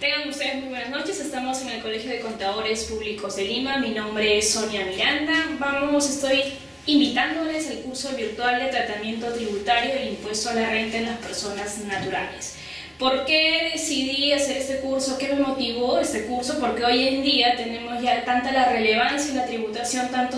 Tengan ustedes muy buenas noches, estamos en el Colegio de Contadores Públicos de Lima. Mi nombre es Sonia Miranda. Estoy invitándoles al curso virtual de tratamiento tributario del impuesto a la renta en las personas naturales. ¿Por qué decidí hacer este curso? ¿Qué me motivó este curso? Porque hoy en día tenemos ya tanta la relevancia en la tributación, tanto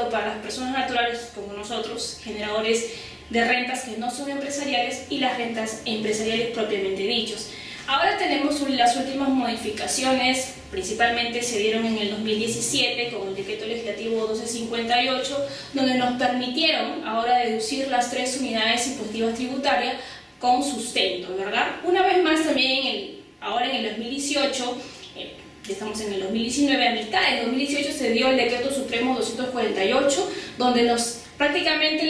para las personas naturales como nosotros, generadores de rentas que no son empresariales, y las rentas empresariales propiamente dichos. Ahora tenemos las últimas modificaciones, principalmente se dieron en el 2017 con el decreto legislativo 1258, donde nos permitieron ahora deducir las 3 unidades impositivas tributarias con sustento, ¿verdad? Una vez más también ahora en el 2018, estamos en el 2019, a mitad del 2018 se dio el decreto supremo 248, donde prácticamente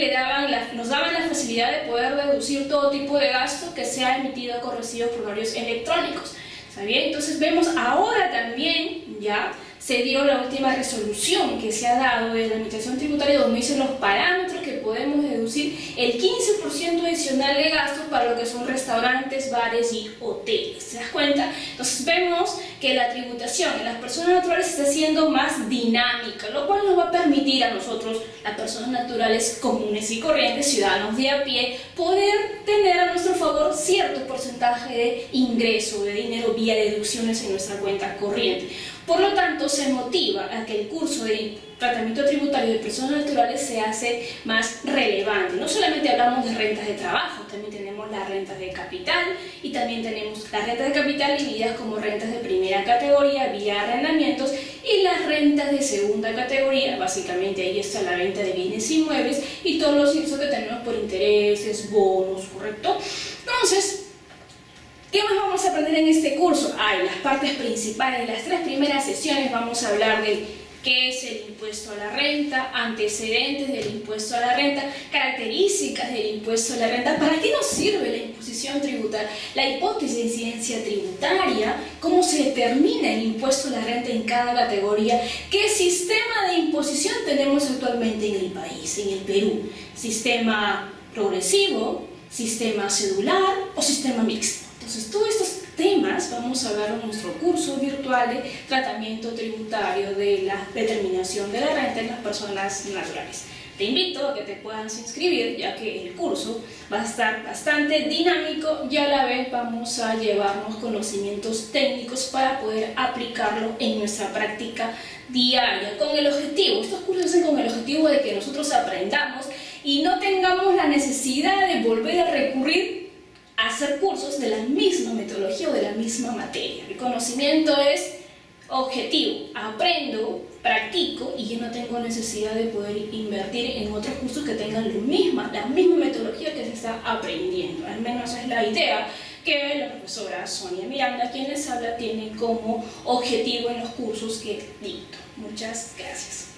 nos daban la facilidad de poder deducir todo tipo de gasto que sea emitido con recibos por horarios electrónicos. ¿Está bien? Entonces vemos ahora también ya se dio la última resolución que se ha dado de la Administración Tributaria, donde dicen los parámetros que podemos deducir el 15% adicional de gastos para lo que son restaurantes, bares y hoteles. ¿Se das cuenta? Entonces vemos que la tributación en las personas naturales está siendo más dinámica, lo cual nos va a permitir a nosotros, las personas naturales comunes y corrientes, ciudadanos de a pie, poder tener a nuestro favor cierto porcentaje de ingreso, de dinero vía deducciones en nuestra cuenta corriente. Por lo tanto, se motiva a que el curso de tratamiento tributario de personas naturales se hace más relevante. No solamente hablamos de rentas de trabajo, también tenemos las rentas de capital, y también tenemos las rentas de capital divididas como rentas de primera categoría vía arrendamientos y las rentas de segunda categoría. Básicamente ahí está la venta de bienes inmuebles y todos los ingresos que tenemos por intereses, bonos, ¿correcto? Entonces, ¿qué más vamos a aprender en este curso? Las partes principales, las 3 primeras sesiones vamos a hablar de qué es el impuesto a la renta, antecedentes del impuesto a la renta, características del impuesto a la renta, para qué nos sirve la imposición tributaria, la hipótesis de incidencia tributaria, cómo se determina el impuesto a la renta en cada categoría, qué sistema de imposición tenemos actualmente en el país, en el Perú, sistema progresivo, sistema cedular o sistema mixto. Entonces, todos estos temas vamos a hablar en nuestro curso virtual de tratamiento tributario de la determinación de la renta en las personas naturales. Te invito a que te puedas inscribir, ya que el curso va a estar bastante dinámico y a la vez vamos a llevarnos conocimientos técnicos para poder aplicarlo en nuestra práctica diaria, con el objetivo, estos cursos se hacen con el objetivo de que nosotros aprendamos y no tengamos la necesidad de volver a recurrir hacer cursos de la misma metodología o de la misma materia. El conocimiento es objetivo, aprendo, practico y ya no tengo necesidad de poder invertir en otros cursos que tengan la misma metodología que se está aprendiendo. Al menos esa es la idea que la profesora Sonia Miranda, quien les habla, tiene como objetivo en los cursos que dicto. Muchas gracias.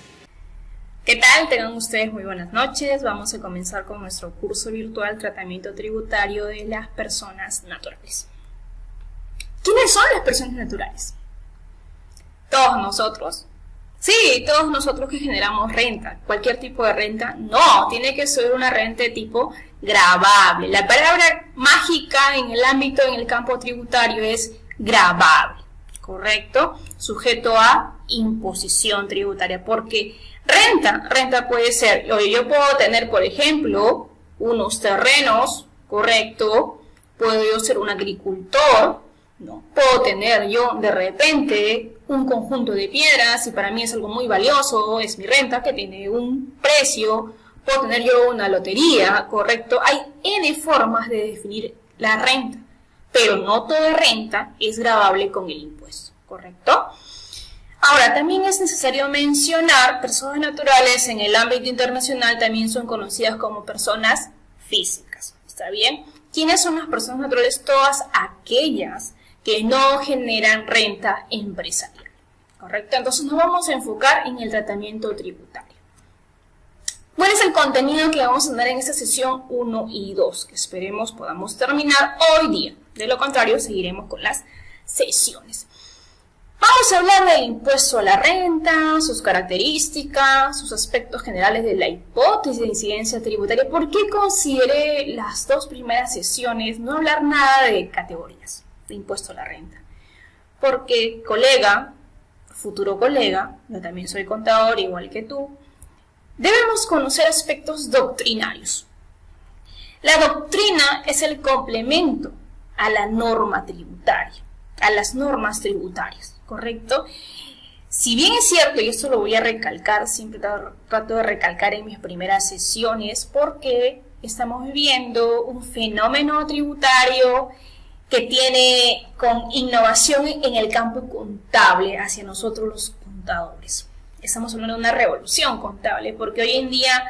¿Qué tal? Tengan ustedes muy buenas noches. Vamos a comenzar con nuestro curso virtual Tratamiento Tributario de las Personas Naturales. ¿Quiénes son las personas naturales? Todos nosotros. Sí, todos nosotros que generamos renta. ¿Cualquier tipo de renta? No, tiene que ser una renta de tipo gravable. La palabra mágica en el ámbito, en el campo tributario es gravable, ¿correcto? Sujeto a imposición tributaria, porque renta puede ser, yo puedo tener, por ejemplo, unos terrenos, correcto, puedo yo ser un agricultor, no, puedo tener yo de repente un conjunto de piedras y para mí es algo muy valioso, es mi renta que tiene un precio, puedo tener yo una lotería, correcto, hay N formas de definir la renta, pero no toda renta es gravable con el impuesto, correcto. Ahora, también es necesario mencionar, personas naturales en el ámbito internacional también son conocidas como personas físicas, ¿está bien? ¿Quiénes son las personas naturales? Todas aquellas que no generan renta empresarial, ¿correcto? Entonces nos vamos a enfocar en el tratamiento tributario. ¿Cuál es el contenido que vamos a tener en esta sesión 1 y 2? Que esperemos podamos terminar hoy día. De lo contrario, seguiremos con las sesiones. Vamos a hablar del impuesto a la renta, sus características, sus aspectos generales de la hipótesis de incidencia tributaria. ¿Por qué consideré las 2 primeras sesiones no hablar nada de categorías de impuesto a la renta? Porque colega, futuro colega, yo también soy contador igual que tú, debemos conocer aspectos doctrinarios. La doctrina es el complemento a la norma tributaria, a las normas tributarias, ¿correcto? Si bien es cierto, y esto lo voy a recalcar, siempre trato de recalcar en mis primeras sesiones, porque estamos viviendo un fenómeno tributario que tiene con innovación en el campo contable hacia nosotros los contadores. Estamos hablando de una revolución contable, porque hoy en día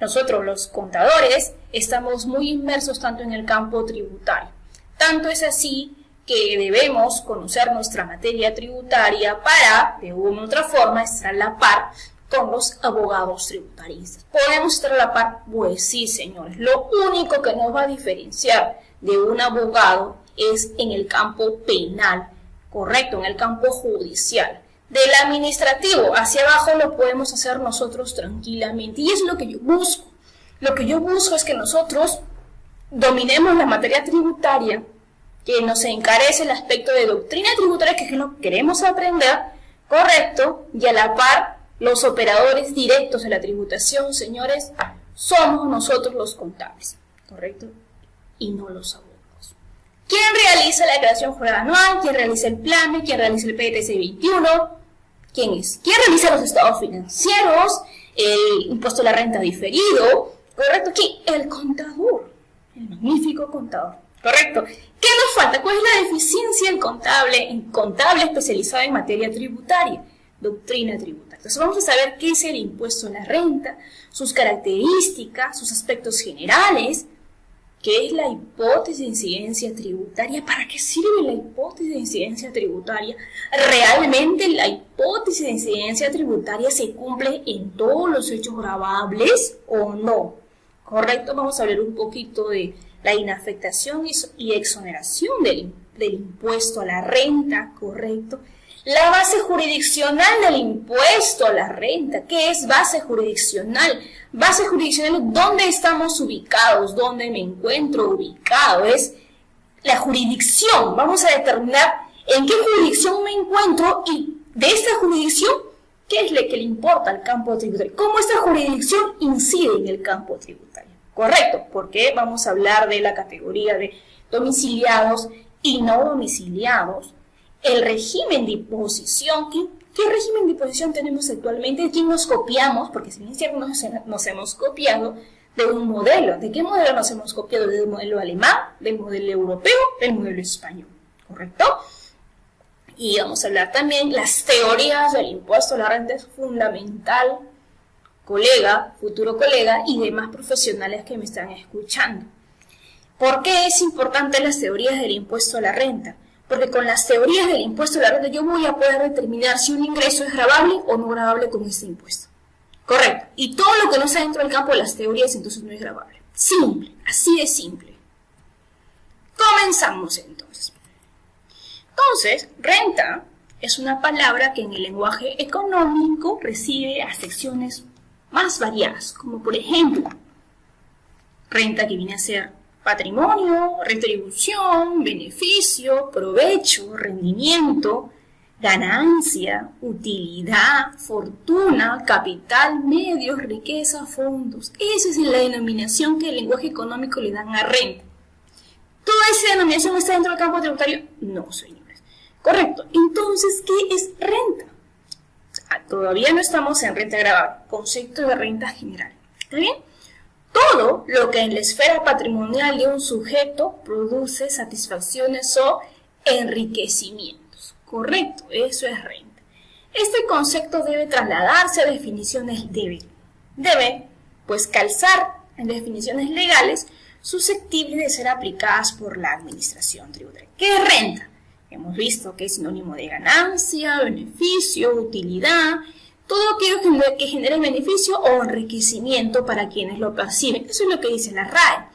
nosotros los contadores estamos muy inmersos tanto en el campo tributario. Tanto es así que debemos conocer nuestra materia tributaria para, de una u otra forma, estar a la par con los abogados tributaristas. ¿Podemos estar a la par? Pues sí, señores. Lo único que nos va a diferenciar de un abogado es en el campo penal, correcto, en el campo judicial. Del administrativo hacia abajo lo podemos hacer nosotros tranquilamente. Y es lo que yo busco. Lo que yo busco es que nosotros dominemos la materia tributaria, que nos encarece el aspecto de doctrina tributaria, que es lo que queremos aprender, correcto, y a la par, los operadores directos de la tributación, señores, somos nosotros los contables, correcto, y no los abogados. ¿Quién realiza la declaración jurada anual? ¿Quién realiza el PLAME? ¿Quién realiza el PTC 21? ¿Quién es? ¿Quién realiza los estados financieros? El impuesto a la renta diferido, correcto, ¿quién? El contador, el magnífico contador. Correcto. ¿Qué nos falta? ¿Cuál es la deficiencia del contable? En contable especializado en materia tributaria, doctrina tributaria. Entonces vamos a saber qué es el impuesto a la renta, sus características, sus aspectos generales, qué es la hipótesis de incidencia tributaria, para qué sirve la hipótesis de incidencia tributaria. ¿Realmente la hipótesis de incidencia tributaria se cumple en todos los hechos gravables o no? Correcto, vamos a hablar un poquito de la inafectación y exoneración del impuesto a la renta, correcto. La base jurisdiccional del impuesto a la renta. ¿Qué es base jurisdiccional? Base jurisdiccional, ¿dónde estamos ubicados? ¿Dónde me encuentro ubicado? Es la jurisdicción. Vamos a determinar en qué jurisdicción me encuentro y de esta jurisdicción, ¿qué es lo que le importa al campo tributario? ¿Cómo esta jurisdicción incide en el campo tributario? Correcto, porque vamos a hablar de la categoría de domiciliados y no domiciliados, el régimen de imposición. ¿Qué régimen de imposición tenemos actualmente? ¿De quién nos copiamos? Porque si bien es cierto, nos hemos copiado de un modelo. ¿De qué modelo nos hemos copiado? ¿Del modelo alemán, del modelo europeo, del modelo español? ¿Correcto? Y vamos a hablar también las teorías del impuesto a la renta. Es fundamental, colega, futuro colega y demás profesionales que me están escuchando. ¿Por qué es importante las teorías del impuesto a la renta? Porque con las teorías del impuesto a la renta yo voy a poder determinar si un ingreso es gravable o no gravable con este impuesto. Correcto. Y todo lo que no está dentro del campo de las teorías entonces no es gravable. Simple, así de simple. Comenzamos entonces. Entonces, renta es una palabra que en el lenguaje económico recibe acepciones más variadas, como por ejemplo, renta, que viene a ser patrimonio, retribución, beneficio, provecho, rendimiento, ganancia, utilidad, fortuna, capital, medios, riqueza, fondos. Esa es la denominación que el lenguaje económico le dan a renta. ¿Toda esa denominación está dentro del campo tributario? No, señores. Correcto. Entonces, ¿qué es renta? Todavía no estamos en renta gravable, concepto de renta general. ¿Está bien? Todo lo que en la esfera patrimonial de un sujeto produce satisfacciones o enriquecimientos. Correcto, eso es renta. Este concepto debe trasladarse a definiciones debe, pues, calzar en definiciones legales susceptibles de ser aplicadas por la administración tributaria. ¿Qué es renta? Hemos visto que es sinónimo de ganancia, beneficio, utilidad, todo aquello que genere beneficio o enriquecimiento para quienes lo perciben. Eso es lo que dice la RAE.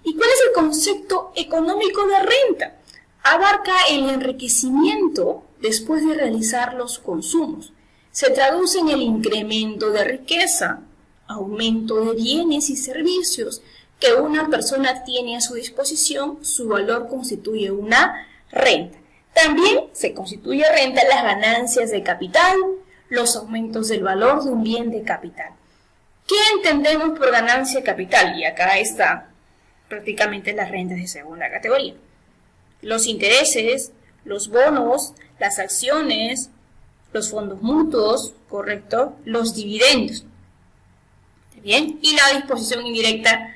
¿Y cuál es el concepto económico de renta? Abarca el enriquecimiento después de realizar los consumos. Se traduce en el incremento de riqueza, aumento de bienes y servicios que una persona tiene a su disposición. Su valor constituye una renta. También se constituye renta las ganancias de capital, los aumentos del valor de un bien de capital. ¿Qué entendemos por ganancia de capital? Y acá está prácticamente las rentas de segunda categoría. Los intereses, los bonos, las acciones, los fondos mutuos, ¿correcto? Los dividendos. ¿Está bien? Y la disposición indirecta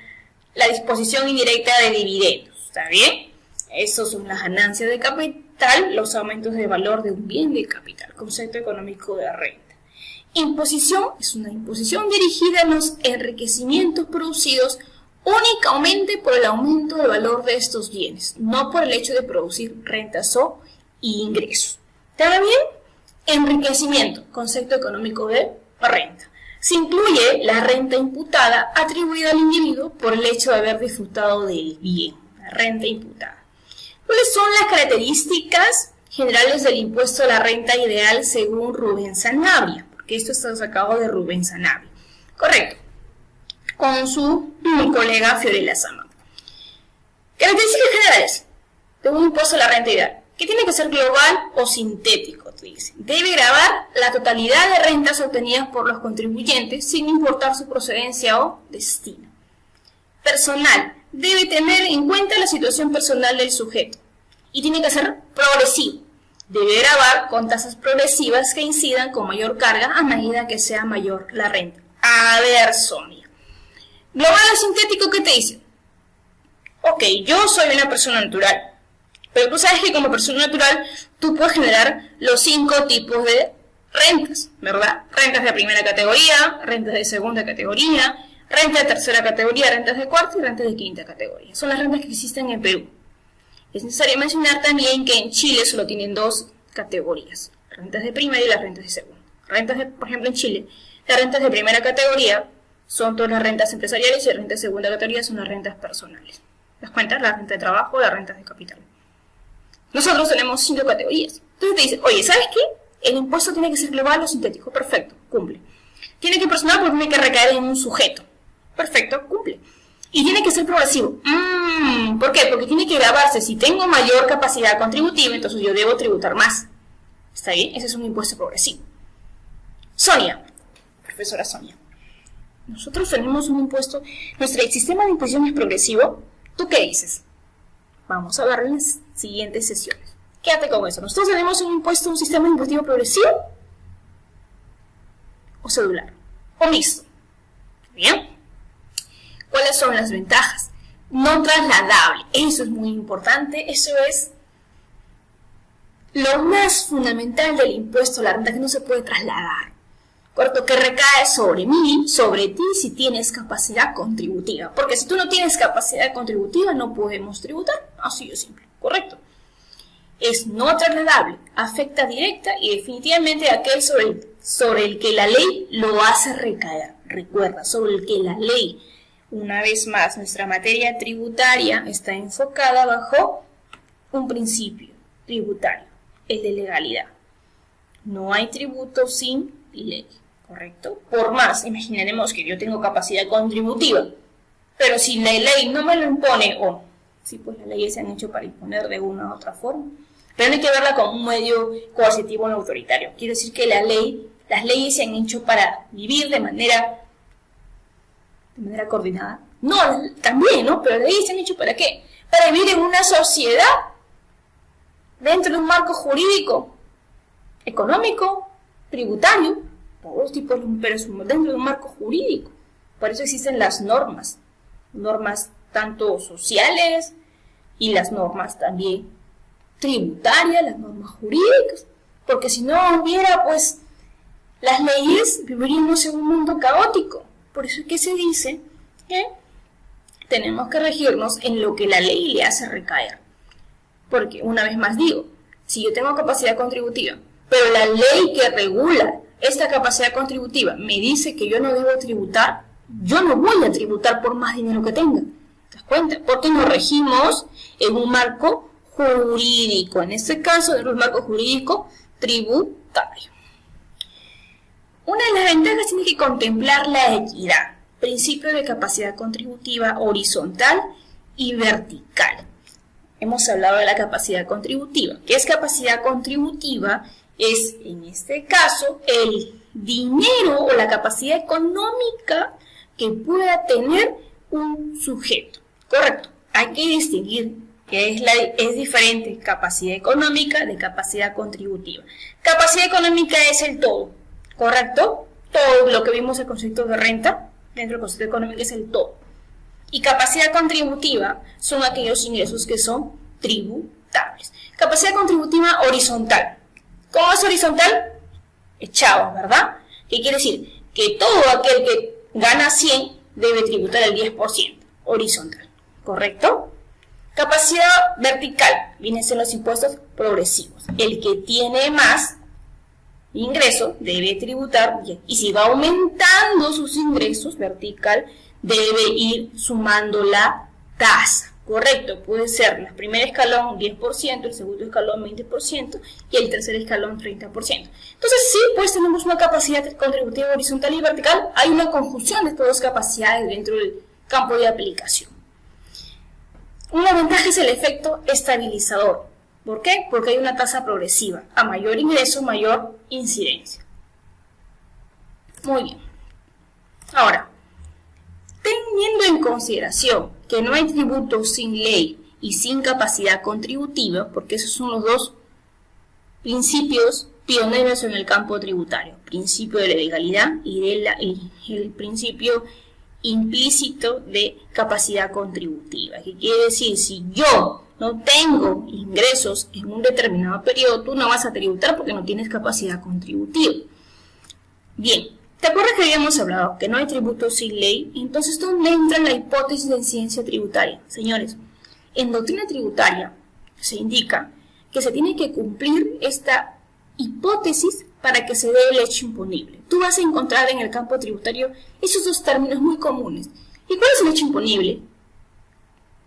de dividendos. ¿Está bien? Esas son las ganancias de capital, los aumentos de valor de un bien de capital, concepto económico de renta. Imposición es una imposición dirigida a los enriquecimientos producidos únicamente por el aumento del valor de estos bienes, no por el hecho de producir rentas o ingresos. ¿Está bien? Enriquecimiento, concepto económico de renta. Se incluye la renta imputada atribuida al individuo por el hecho de haber disfrutado del bien, la renta imputada. ¿Cuáles son las características generales del impuesto a la renta ideal según Rubén Sanabria? Porque esto está sacado de Rubén Sanabria. Correcto. Con su colega Fiorella Sama. Características generales de un impuesto a la renta ideal. Que tiene que ser global o sintético, te dice. Debe gravar la totalidad de rentas obtenidas por los contribuyentes sin importar su procedencia o destino. Personal. Debe tener en cuenta la situación personal del sujeto. Y tiene que ser progresivo. Debe gravar con tasas progresivas que incidan con mayor carga a medida que sea mayor la renta. A ver, Sonia. Global o sintético, ¿qué te dice? Ok, yo soy una persona natural. Pero tú sabes que como persona natural tú puedes generar los 5 tipos de rentas, ¿verdad? Rentas de primera categoría, rentas de segunda categoría, rentas de tercera categoría, rentas de cuarta y rentas de quinta categoría. Son las rentas que existen en Perú. Es necesario mencionar también que en Chile solo tienen 2 categorías, rentas de primera y las rentas de segunda. Por ejemplo, en Chile, las rentas de primera categoría son todas las rentas empresariales y las rentas de segunda categoría son las rentas personales. ¿Te das cuenta? La renta de trabajo, las rentas de capital. Nosotros tenemos 5 categorías. Entonces te dice, oye, ¿sabes qué? El impuesto tiene que ser global o sintético. Perfecto, cumple. Tiene que personal porque tiene que recaer en un sujeto. Perfecto, cumple. Y tiene que ser progresivo. ¿Por qué? Porque tiene que grabarse. Si tengo mayor capacidad contributiva, entonces yo debo tributar más. ¿Está bien? Ese es un impuesto progresivo. Sonia, profesora Sonia, nosotros tenemos un impuesto, nuestro sistema de imposición es progresivo. ¿Tú qué dices? Vamos a ver en las siguientes sesiones. Quédate con eso. Nosotros tenemos un impuesto, un sistema impositivo progresivo o cedular o mixto. ¿Bien? ¿Cuáles son las ventajas? No trasladable. Eso es muy importante. Eso es lo más fundamental del impuesto a la renta, que no se puede trasladar. Correcto, que recae sobre mí, sobre ti, si tienes capacidad contributiva. Porque si tú no tienes capacidad contributiva, no podemos tributar. Así de simple, correcto. Es no trasladable, afecta directa y definitivamente a aquel sobre el que la ley lo hace recaer. Recuerda, sobre el que la ley, una vez más, nuestra materia tributaria está enfocada bajo un principio tributario, el de legalidad. No hay tributo sin ley. ¿Correcto? Por más, imaginaremos que yo tengo capacidad contributiva, pero si la ley no me lo impone, o sí, pues las leyes se han hecho para imponer de una u otra forma, pero no hay que verla como un medio coercitivo o autoritario. Quiere decir que las leyes se han hecho para vivir de manera coordinada. No, también, ¿no? Pero las leyes se han hecho ¿para qué? Para vivir en una sociedad dentro de un marco jurídico, económico, tributario, todos los tipos, pero dentro de un marco jurídico. Por eso existen las normas tanto sociales y las normas también tributarias, las normas jurídicas, porque si no hubiera, pues, las leyes, viviríamos en un mundo caótico. Por eso es que se dice que tenemos que regirnos en lo que la ley le hace recaer. Porque, una vez más digo, si yo tengo capacidad contributiva, pero la ley que regula esta capacidad contributiva me dice que yo no debo tributar, yo no voy a tributar por más dinero que tenga. ¿Te das cuenta? Porque nos regimos en un marco jurídico, en este caso en un marco jurídico tributario. Una de las ventajas tiene que contemplar la equidad, principio de capacidad contributiva horizontal y vertical. hemos hablado de la capacidad contributiva. ¿Qué es capacidad contributiva? Es, en este caso, el dinero o la capacidad económica que pueda tener un sujeto. Correcto. Hay que distinguir que es diferente capacidad económica de capacidad contributiva. Capacidad económica es el todo, ¿correcto? Todo lo que vimos el concepto de renta, dentro del concepto económico es el todo. Y capacidad contributiva son aquellos ingresos que son tributables. Capacidad contributiva horizontal. ¿Cómo es horizontal? Echado, ¿verdad? ¿Qué quiere decir? Que todo aquel que gana 100 debe tributar el 10%. Horizontal, ¿correcto? Capacidad vertical, vienen a ser los impuestos progresivos. El que tiene más ingreso debe tributar bien. Y si va aumentando sus ingresos, vertical, debe ir sumando la tasa. Correcto, puede ser el primer escalón 10%, el segundo escalón 20% y el tercer escalón 30%. Entonces sí, pues tenemos una capacidad contributiva horizontal y vertical. Hay una conjunción de estas dos capacidades dentro del campo de aplicación. Una ventaja es el efecto estabilizador. ¿Por qué? Porque hay una tasa progresiva. A mayor ingreso, mayor incidencia. Muy bien. Ahora, teniendo en consideración que no hay tributo sin ley y sin capacidad contributiva, porque esos son los dos principios pioneros en el campo tributario, principio de la legalidad y el principio implícito de capacidad contributiva, que quiere decir, si yo no tengo ingresos en un determinado periodo, tú no vas a tributar porque no tienes capacidad contributiva. Bien, ¿te acuerdas que habíamos hablado que no hay tributo sin ley? Entonces, ¿dónde entra la hipótesis de incidencia tributaria? Señores, en doctrina tributaria se indica que se tiene que cumplir esta hipótesis para que se dé el hecho imponible. Tú vas a encontrar en el campo tributario esos dos términos muy comunes. ¿Y cuál es el hecho imponible?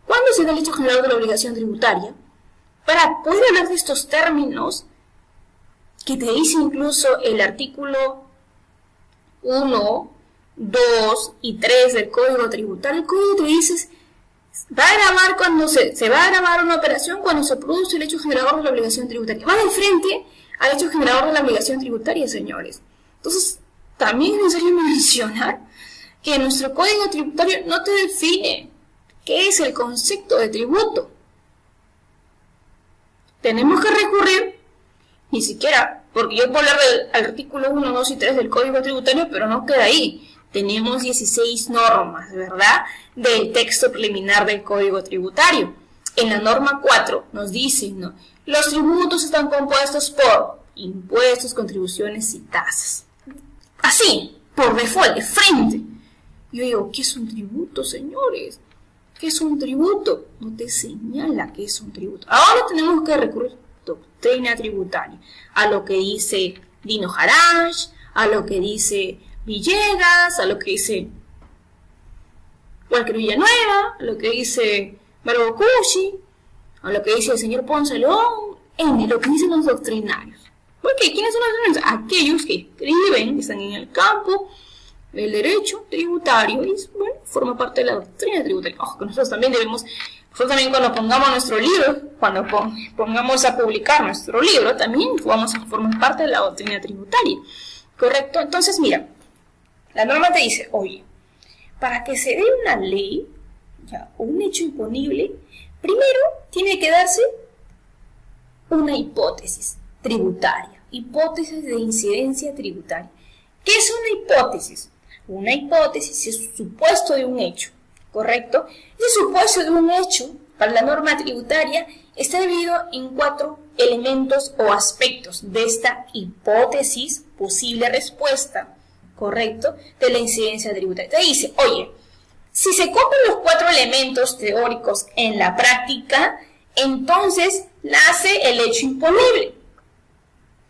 ¿Cuándo se da el hecho generador de la obligación tributaria? Para poder hablar de estos términos, que te dice incluso el artículo 1, 2 y 3 del Código Tributario, el Código te dice, va a grabar cuando se va a grabar una operación cuando se produce el hecho generador de la obligación tributaria. Va de frente al hecho generador de la obligación tributaria, señores. Entonces, también es necesario mencionar que nuestro Código Tributario no te define qué es el concepto de tributo. Tenemos que recurrir, ni siquiera, porque yo puedo hablar del artículo 1, 2 y 3 del Código Tributario, pero no queda ahí. Tenemos 16 normas, ¿verdad?, del texto preliminar del Código Tributario. En la norma 4 nos dicen, ¿no?, los tributos están compuestos por impuestos, contribuciones y tasas. Así, por default, de frente. Yo digo, ¿qué es un tributo, señores? ¿Qué es un tributo? No te señala qué es un tributo. Ahora tenemos que recurrir a doctrina tributaria, a lo que dice Dino Harash, a lo que dice Villegas, a lo que dice Walker Villanueva, a lo que dice Mario Cucci, a lo que dice el señor Ponce León, lo que dicen los doctrinarios. ¿Por qué? ¿Quiénes son los doctrinarios? Aquellos que escriben, que están en el campo del derecho tributario y, bueno, forma parte de la doctrina tributaria. Ojo, que nosotros también cuando pongamos nuestro libro, cuando pongamos a publicar nuestro libro, también vamos a formar parte de la doctrina tributaria. ¿Correcto? Entonces, mira, la norma te dice, oye, para que se dé una ley, ya, un hecho imponible, primero tiene que darse una hipótesis tributaria, hipótesis de incidencia tributaria. ¿Qué es una hipótesis? Una hipótesis es un supuesto de un hecho, ¿correcto? Ese supuesto de un hecho, para la norma tributaria, está dividido en 4 elementos o aspectos de esta hipótesis, posible respuesta, ¿correcto?, de la incidencia tributaria. Te dice, oye, si se cumplen los 4 elementos teóricos en la práctica, entonces nace el hecho imponible.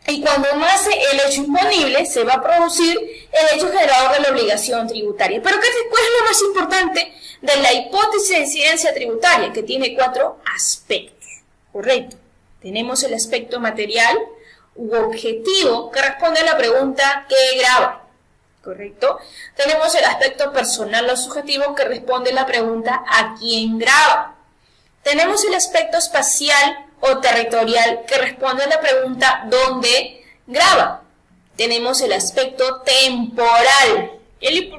Y cuando nace el hecho imponible, se va a producir el hecho generador de la obligación tributaria. Pero ¿cuál es lo más importante de la hipótesis de incidencia tributaria? Que tiene 4 aspectos, ¿correcto? Tenemos el aspecto material u objetivo, que responde a la pregunta ¿qué grava? ¿Correcto? Tenemos el aspecto personal o subjetivo, que responde a la pregunta ¿a quién grava? tenemos el aspecto espacial o territorial que responde a la pregunta ¿dónde graba? Tenemos el aspecto temporal.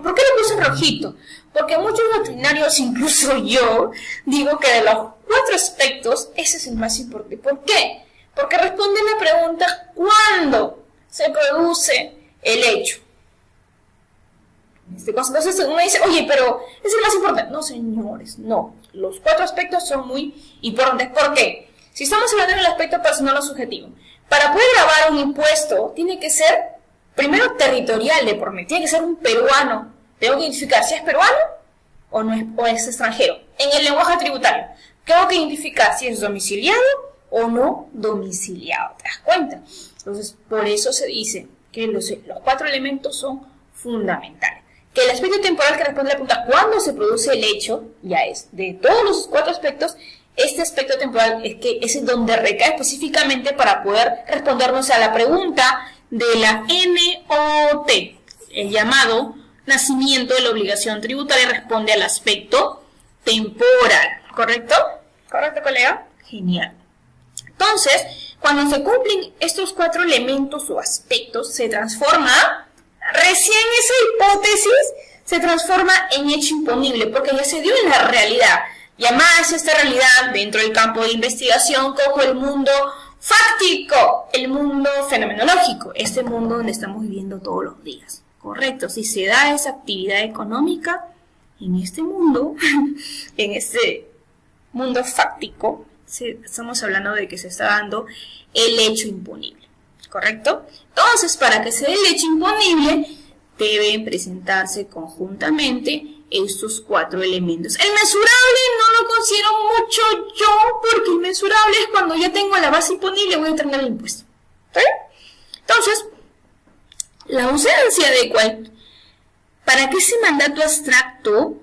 ¿Por qué lo puse en rojito? Porque muchos veterinarios, incluso yo, digo que de los 4 aspectos, ese es el más importante. ¿Por qué? Porque responde a la pregunta ¿cuándo se produce el hecho? Entonces uno dice, oye, pero es el más importante. No, señores, no. Los 4 aspectos son muy importantes. ¿Por qué? Si estamos hablando del aspecto personal o subjetivo, para poder grabar un impuesto, tiene que ser, primero, territorial de por medio. Tiene que ser un peruano. Tengo que identificar si es peruano o no es, o es extranjero. En el lenguaje tributario, tengo que identificar si es domiciliado o no domiciliado. ¿Te das cuenta? Entonces, por eso se dice que los 4 elementos son fundamentales. Que el aspecto temporal que responde a la pregunta ¿cuándo se produce el hecho? Ya es, de todos los 4 aspectos, este aspecto temporal es que es donde recae específicamente para poder respondernos a la pregunta de la NOT, el llamado nacimiento de la obligación tributaria responde al aspecto temporal, ¿correcto? ¿Correcto, colega? Genial. Entonces, cuando se cumplen estos 4 elementos o aspectos, se transforma, recién esa hipótesis se transforma en hecho imponible, porque ya se dio en la realidad. Llamadas esta realidad dentro del campo de investigación como el mundo fáctico, el mundo fenomenológico, este mundo donde estamos viviendo todos los días. Correcto, si se da esa actividad económica en este mundo, en este mundo fáctico, estamos hablando de que se está dando el hecho imponible, ¿correcto? Entonces, para que se dé el hecho imponible, deben presentarse conjuntamente estos 4 elementos. El mesurable no lo considero mucho yo, porque el mesurable es cuando ya tengo la base imponible, voy a tener el impuesto. ¿Sí? Entonces, la ausencia de para que ese mandato abstracto,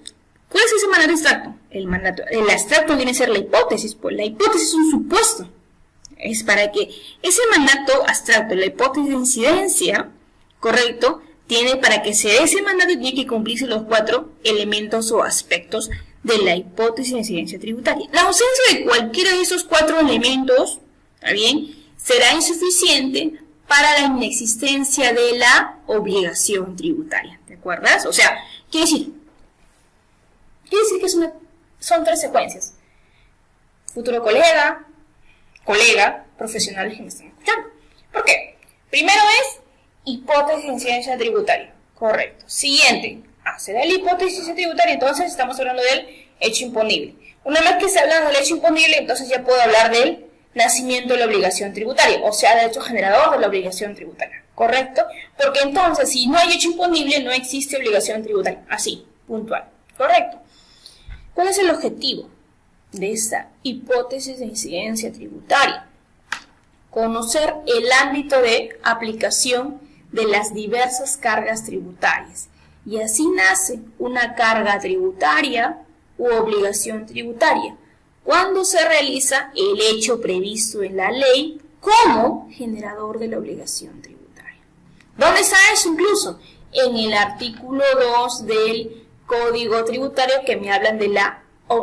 ¿cuál es ese mandato abstracto? El abstracto viene a ser la hipótesis, pues la hipótesis es un supuesto. Es para que ese mandato abstracto, la hipótesis de incidencia, correcto, para que se dé ese mandato tiene que cumplirse los 4 elementos o aspectos de la hipótesis de incidencia tributaria. La ausencia de cualquiera de esos 4 elementos, ¿está bien?, será insuficiente para la inexistencia de la obligación tributaria. ¿Te acuerdas? O sea, quiere decir que son 3 secuencias. Futuro colega, profesionales que me están escuchando. ¿Por qué? Primero es hipótesis de incidencia tributaria. Correcto. Siguiente. Se da la hipótesis de incidencia tributaria, entonces estamos hablando del hecho imponible. Una vez que se habla del hecho imponible, entonces ya puedo hablar del nacimiento de la obligación tributaria, o sea, del hecho generador de la obligación tributaria. ¿Correcto? Porque entonces, si no hay hecho imponible, no existe obligación tributaria. Así, puntual. ¿Correcto? ¿Cuál es el objetivo de esta hipótesis de incidencia tributaria? Conocer el ámbito de aplicación de las diversas cargas tributarias. Y así nace una carga tributaria u obligación tributaria, cuando se realiza el hecho previsto en la ley como generador de la obligación tributaria. ¿Dónde está eso incluso? En el artículo 2 del Código Tributario, que me hablan de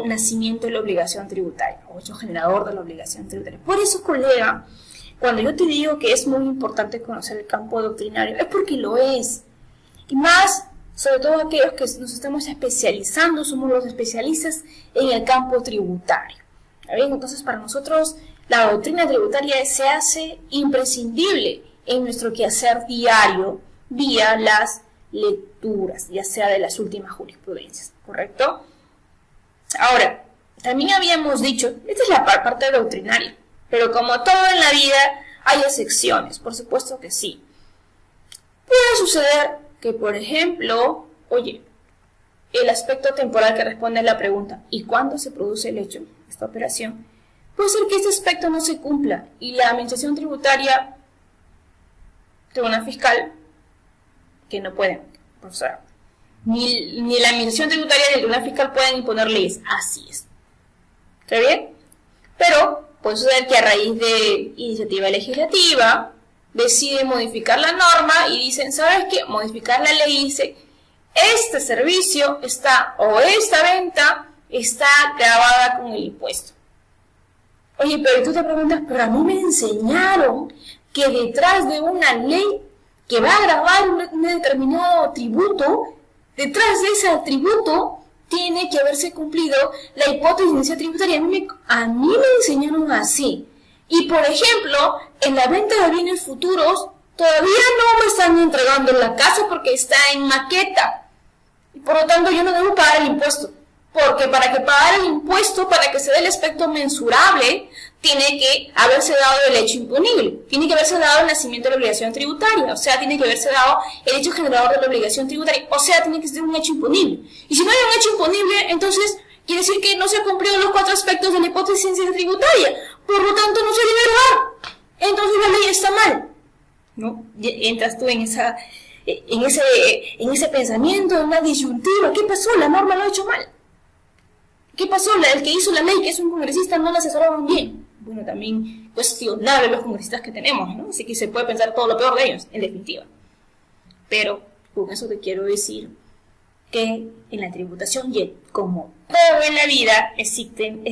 nacimiento de la obligación tributaria, o hecho generador de la obligación tributaria. Por eso, colega, cuando yo te digo que es muy importante conocer el campo doctrinario, es porque lo es. Y más, sobre todo aquellos que nos estamos especializando, somos los especialistas en el campo tributario. ¿Está bien? Entonces, para nosotros, la doctrina tributaria se hace imprescindible en nuestro quehacer diario, vía las lecturas, ya sea de las últimas jurisprudencias, ¿correcto? Ahora, también habíamos dicho, esta es la parte doctrinaria, pero como todo en la vida hay excepciones, por supuesto que sí. Puede suceder que, por ejemplo, el aspecto temporal que responde a la pregunta, ¿y cuándo se produce el hecho, esta operación? Puede ser que este aspecto no se cumpla y la administración tributaria, tribunal fiscal, que no pueden, profesora, ni la administración tributaria ni el tribunal fiscal pueden imponer leyes. Así es. ¿Está bien? Pero puede suceder que a raíz de iniciativa legislativa deciden modificar la norma y dicen, ¿sabes qué? Modificar la ley y dice, este servicio está, o esta venta está grabada con el impuesto. Oye, pero tú te preguntas, pero a mí me enseñaron que detrás de una ley que va a gravar un determinado tributo, detrás de ese tributo tiene que haberse cumplido la hipótesis de tributaria. A mí me enseñaron así. Y por ejemplo, en la venta de bienes futuros, todavía no me están entregando la casa porque está en maqueta. Y por lo tanto yo no debo pagar el impuesto. Porque para que pagar el impuesto, para que se dé el aspecto mensurable, tiene que haberse dado el hecho imponible. Tiene que haberse dado el nacimiento de la obligación tributaria. O sea, tiene que haberse dado el hecho generador de la obligación tributaria. O sea, tiene que ser un hecho imponible. Y si no hay un hecho imponible, entonces quiere decir que no se han cumplido los 4 aspectos de la hipótesis tributaria. Por lo tanto, no se debe grabar. Entonces la ley está mal. ¿No? Entras tú en ese pensamiento, en una disyuntiva. ¿Qué pasó? La norma lo ha hecho mal. ¿Qué pasó? El que hizo la ley, que es un congresista, no la asesoraron bien. Bueno, también cuestionable los congresistas que tenemos, ¿no? Así que se puede pensar todo lo peor de ellos, en definitiva. Pero con eso te quiero decir que en la tributación, y como todo en la vida, existen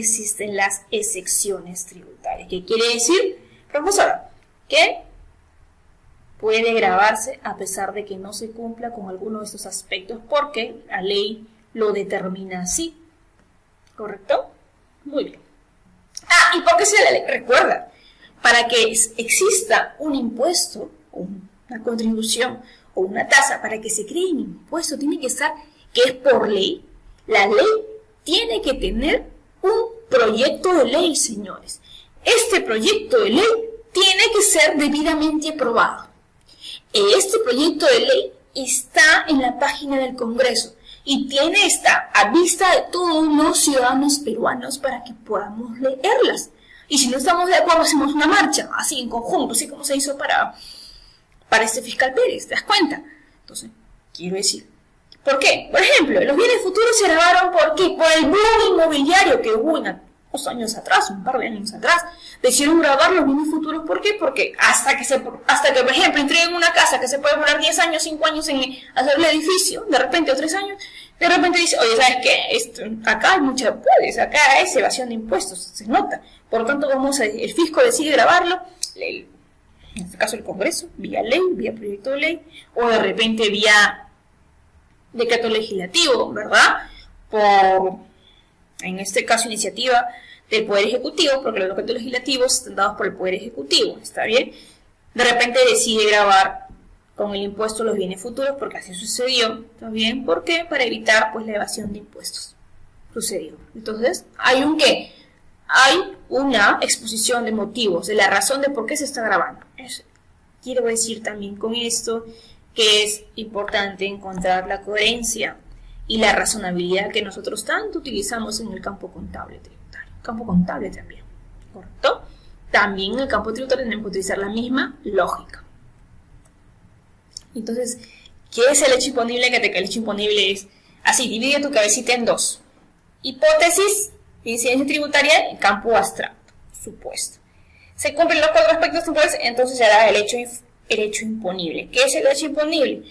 las excepciones tributarias. ¿Qué quiere decir, profesora? Que puede gravarse a pesar de que no se cumpla con alguno de estos aspectos porque la ley lo determina así. ¿Correcto? Muy bien. ¿Y por qué se la ley? Recuerda, para que exista un impuesto, una contribución o una tasa, para que se cree un impuesto, tiene que estar, que es por ley, la ley tiene que tener un proyecto de ley, señores. Este proyecto de ley tiene que ser debidamente aprobado. Este proyecto de ley está en la página del Congreso. Y está a vista de todos los ciudadanos peruanos para que podamos leerlas. Y si no estamos de acuerdo, hacemos una marcha, así en conjunto, así como se hizo para este fiscal Pérez, ¿te das cuenta? Entonces, quiero decir, ¿por qué? Por ejemplo, los bienes futuros se grabaron ¿por qué? Por el boom inmobiliario que hubo unos años atrás, un par de años atrás. Decidieron grabar los bienes futuros, ¿por qué? Porque hasta que, por ejemplo, entreguen una casa que se puede demorar 10 años, 5 años en hacer el edificio, de repente, o 3 años, de repente dice, oye, ¿sabes qué? Acá hay mucha acá es evasión de impuestos, se nota. Por lo tanto, el fisco decide grabarlo, en este caso el Congreso, vía ley, vía proyecto de ley, o de repente vía decreto legislativo, ¿verdad? En este caso, iniciativa del Poder Ejecutivo, porque los decretos legislativos están dados por el Poder Ejecutivo, ¿está bien? De repente decide grabar con el impuesto los bienes futuros, porque así sucedió, ¿está bien? ¿Por qué? Para evitar, pues, la evasión de impuestos. Sucedió. Entonces, ¿hay un qué? Hay una exposición de motivos, de la razón de por qué se está grabando. Quiero decir también con esto que es importante encontrar la coherencia y la razonabilidad que nosotros tanto utilizamos en el campo contable tributario. Campo contable también, ¿correcto? También en el campo tributario tenemos que utilizar la misma lógica. Entonces, ¿qué es el hecho imponible? El hecho imponible es así, divide tu cabecita en 2. Hipótesis de incidencia tributaria y campo abstracto, supuesto. Se cumplen los 4 aspectos temporales, entonces se da el hecho imponible. ¿Qué es el hecho imponible?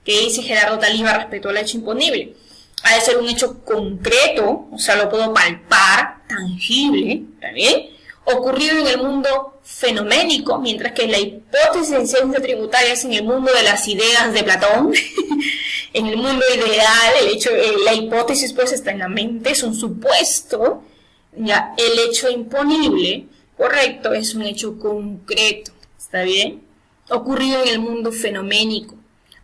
¿Qué dice Gerardo Taliba respecto al hecho imponible? Ha de ser un hecho concreto, o sea, lo puedo palpar, tangible, ¿está bien? Ocurrido en el mundo fenoménico, mientras que la hipótesis de incidencia tributaria es en el mundo de las ideas de Platón. En el mundo ideal, la hipótesis pues está en la mente, es un supuesto. Ya, el hecho imponible, correcto, es un hecho concreto, ¿está bien? Ocurrido en el mundo fenoménico,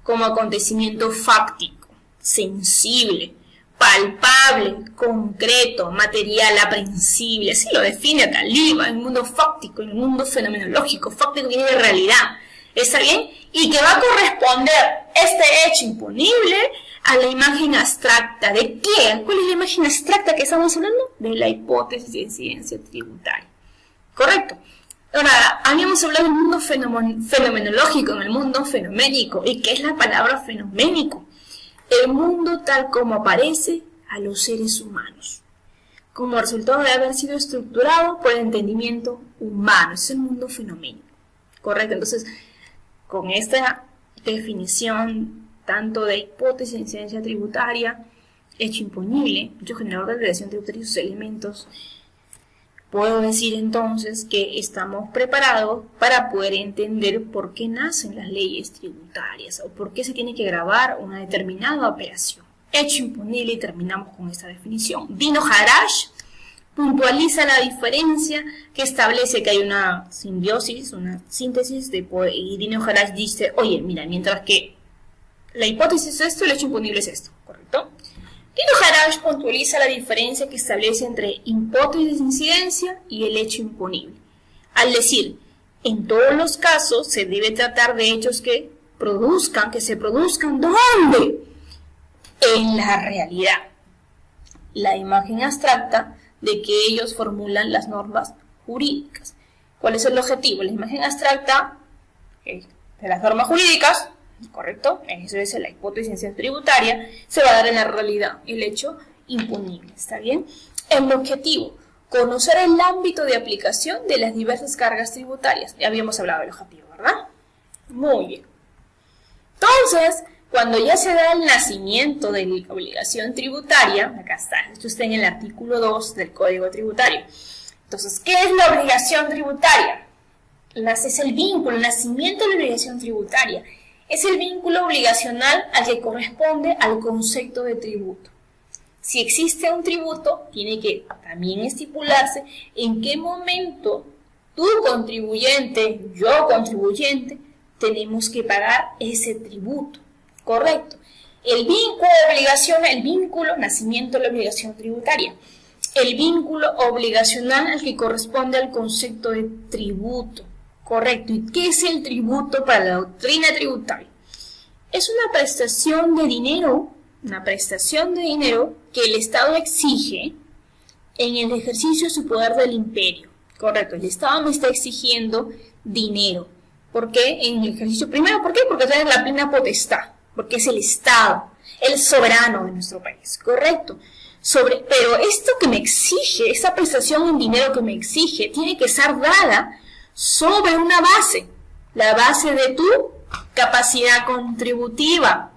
como acontecimiento fáctico, sensible, palpable, concreto, material, aprehensible, así lo define Taliba, en el mundo fáctico, en el mundo fenomenológico. Fáctico viene de realidad, ¿está bien? Y que va a corresponder este hecho imponible a la imagen abstracta. ¿De qué? ¿Cuál es la imagen abstracta que estamos hablando? De la hipótesis de incidencia tributaria. ¿Correcto? Ahora, habíamos hablado del mundo fenomenológico, en el mundo fenoménico. ¿Y qué es la palabra fenoménico? El mundo tal como aparece a los seres humanos, como resultado de haber sido estructurado por el entendimiento humano. Es el mundo fenoménico, ¿correcto? Entonces, con esta definición tanto de hipótesis de incidencia tributaria, hecho imponible, hecho generador de obligación tributaria y sus elementos, Puedo decir entonces que estamos preparados para poder entender por qué nacen las leyes tributarias o por qué se tiene que gravar una determinada operación. Hecho imponible, y terminamos con esta definición. Dino Harash puntualiza la diferencia que establece que hay una simbiosis, una síntesis de poder, y Dino Harash dice, oye, mira, mientras que la hipótesis es esto, el hecho imponible es esto, ¿correcto? Dino Harash puntualiza la diferencia que establece entre hipótesis de incidencia y el hecho imponible. Al decir, en todos los casos se debe tratar de hechos que se produzcan, ¿dónde? En la realidad. La imagen abstracta de que ellos formulan las normas jurídicas. ¿Cuál es el objetivo? La imagen abstracta de las normas jurídicas, ¿correcto? Eso es la hipótesis tributaria, se va a dar en la realidad, el hecho imponible, ¿está bien? El objetivo, conocer el ámbito de aplicación de las diversas cargas tributarias. Ya habíamos hablado del objetivo, ¿verdad? Muy bien. Entonces, cuando ya se da el nacimiento de la obligación tributaria, acá está, esto está en el artículo 2 del Código Tributario. Entonces, ¿qué es la obligación tributaria? Es el vínculo, el nacimiento de la obligación tributaria. Es el vínculo obligacional al que corresponde al concepto de tributo. Si existe un tributo, tiene que también estipularse en qué momento tú contribuyente, yo contribuyente, tenemos que pagar ese tributo. Correcto. El vínculo, nacimiento de la obligación tributaria. El vínculo obligacional al que corresponde al concepto de tributo. Correcto. ¿Y qué es el tributo para la doctrina tributaria? Es una prestación de dinero que el Estado exige en el ejercicio de su poder del imperio. Correcto. El Estado me está exigiendo dinero. ¿Por qué? En el ejercicio primero, ¿por qué? Porque tiene la plena potestad. Porque es el Estado, el soberano de nuestro país, ¿correcto? Pero esto que me exige, esa prestación en dinero que me exige, tiene que ser dada sobre una base, la base de tu capacidad contributiva.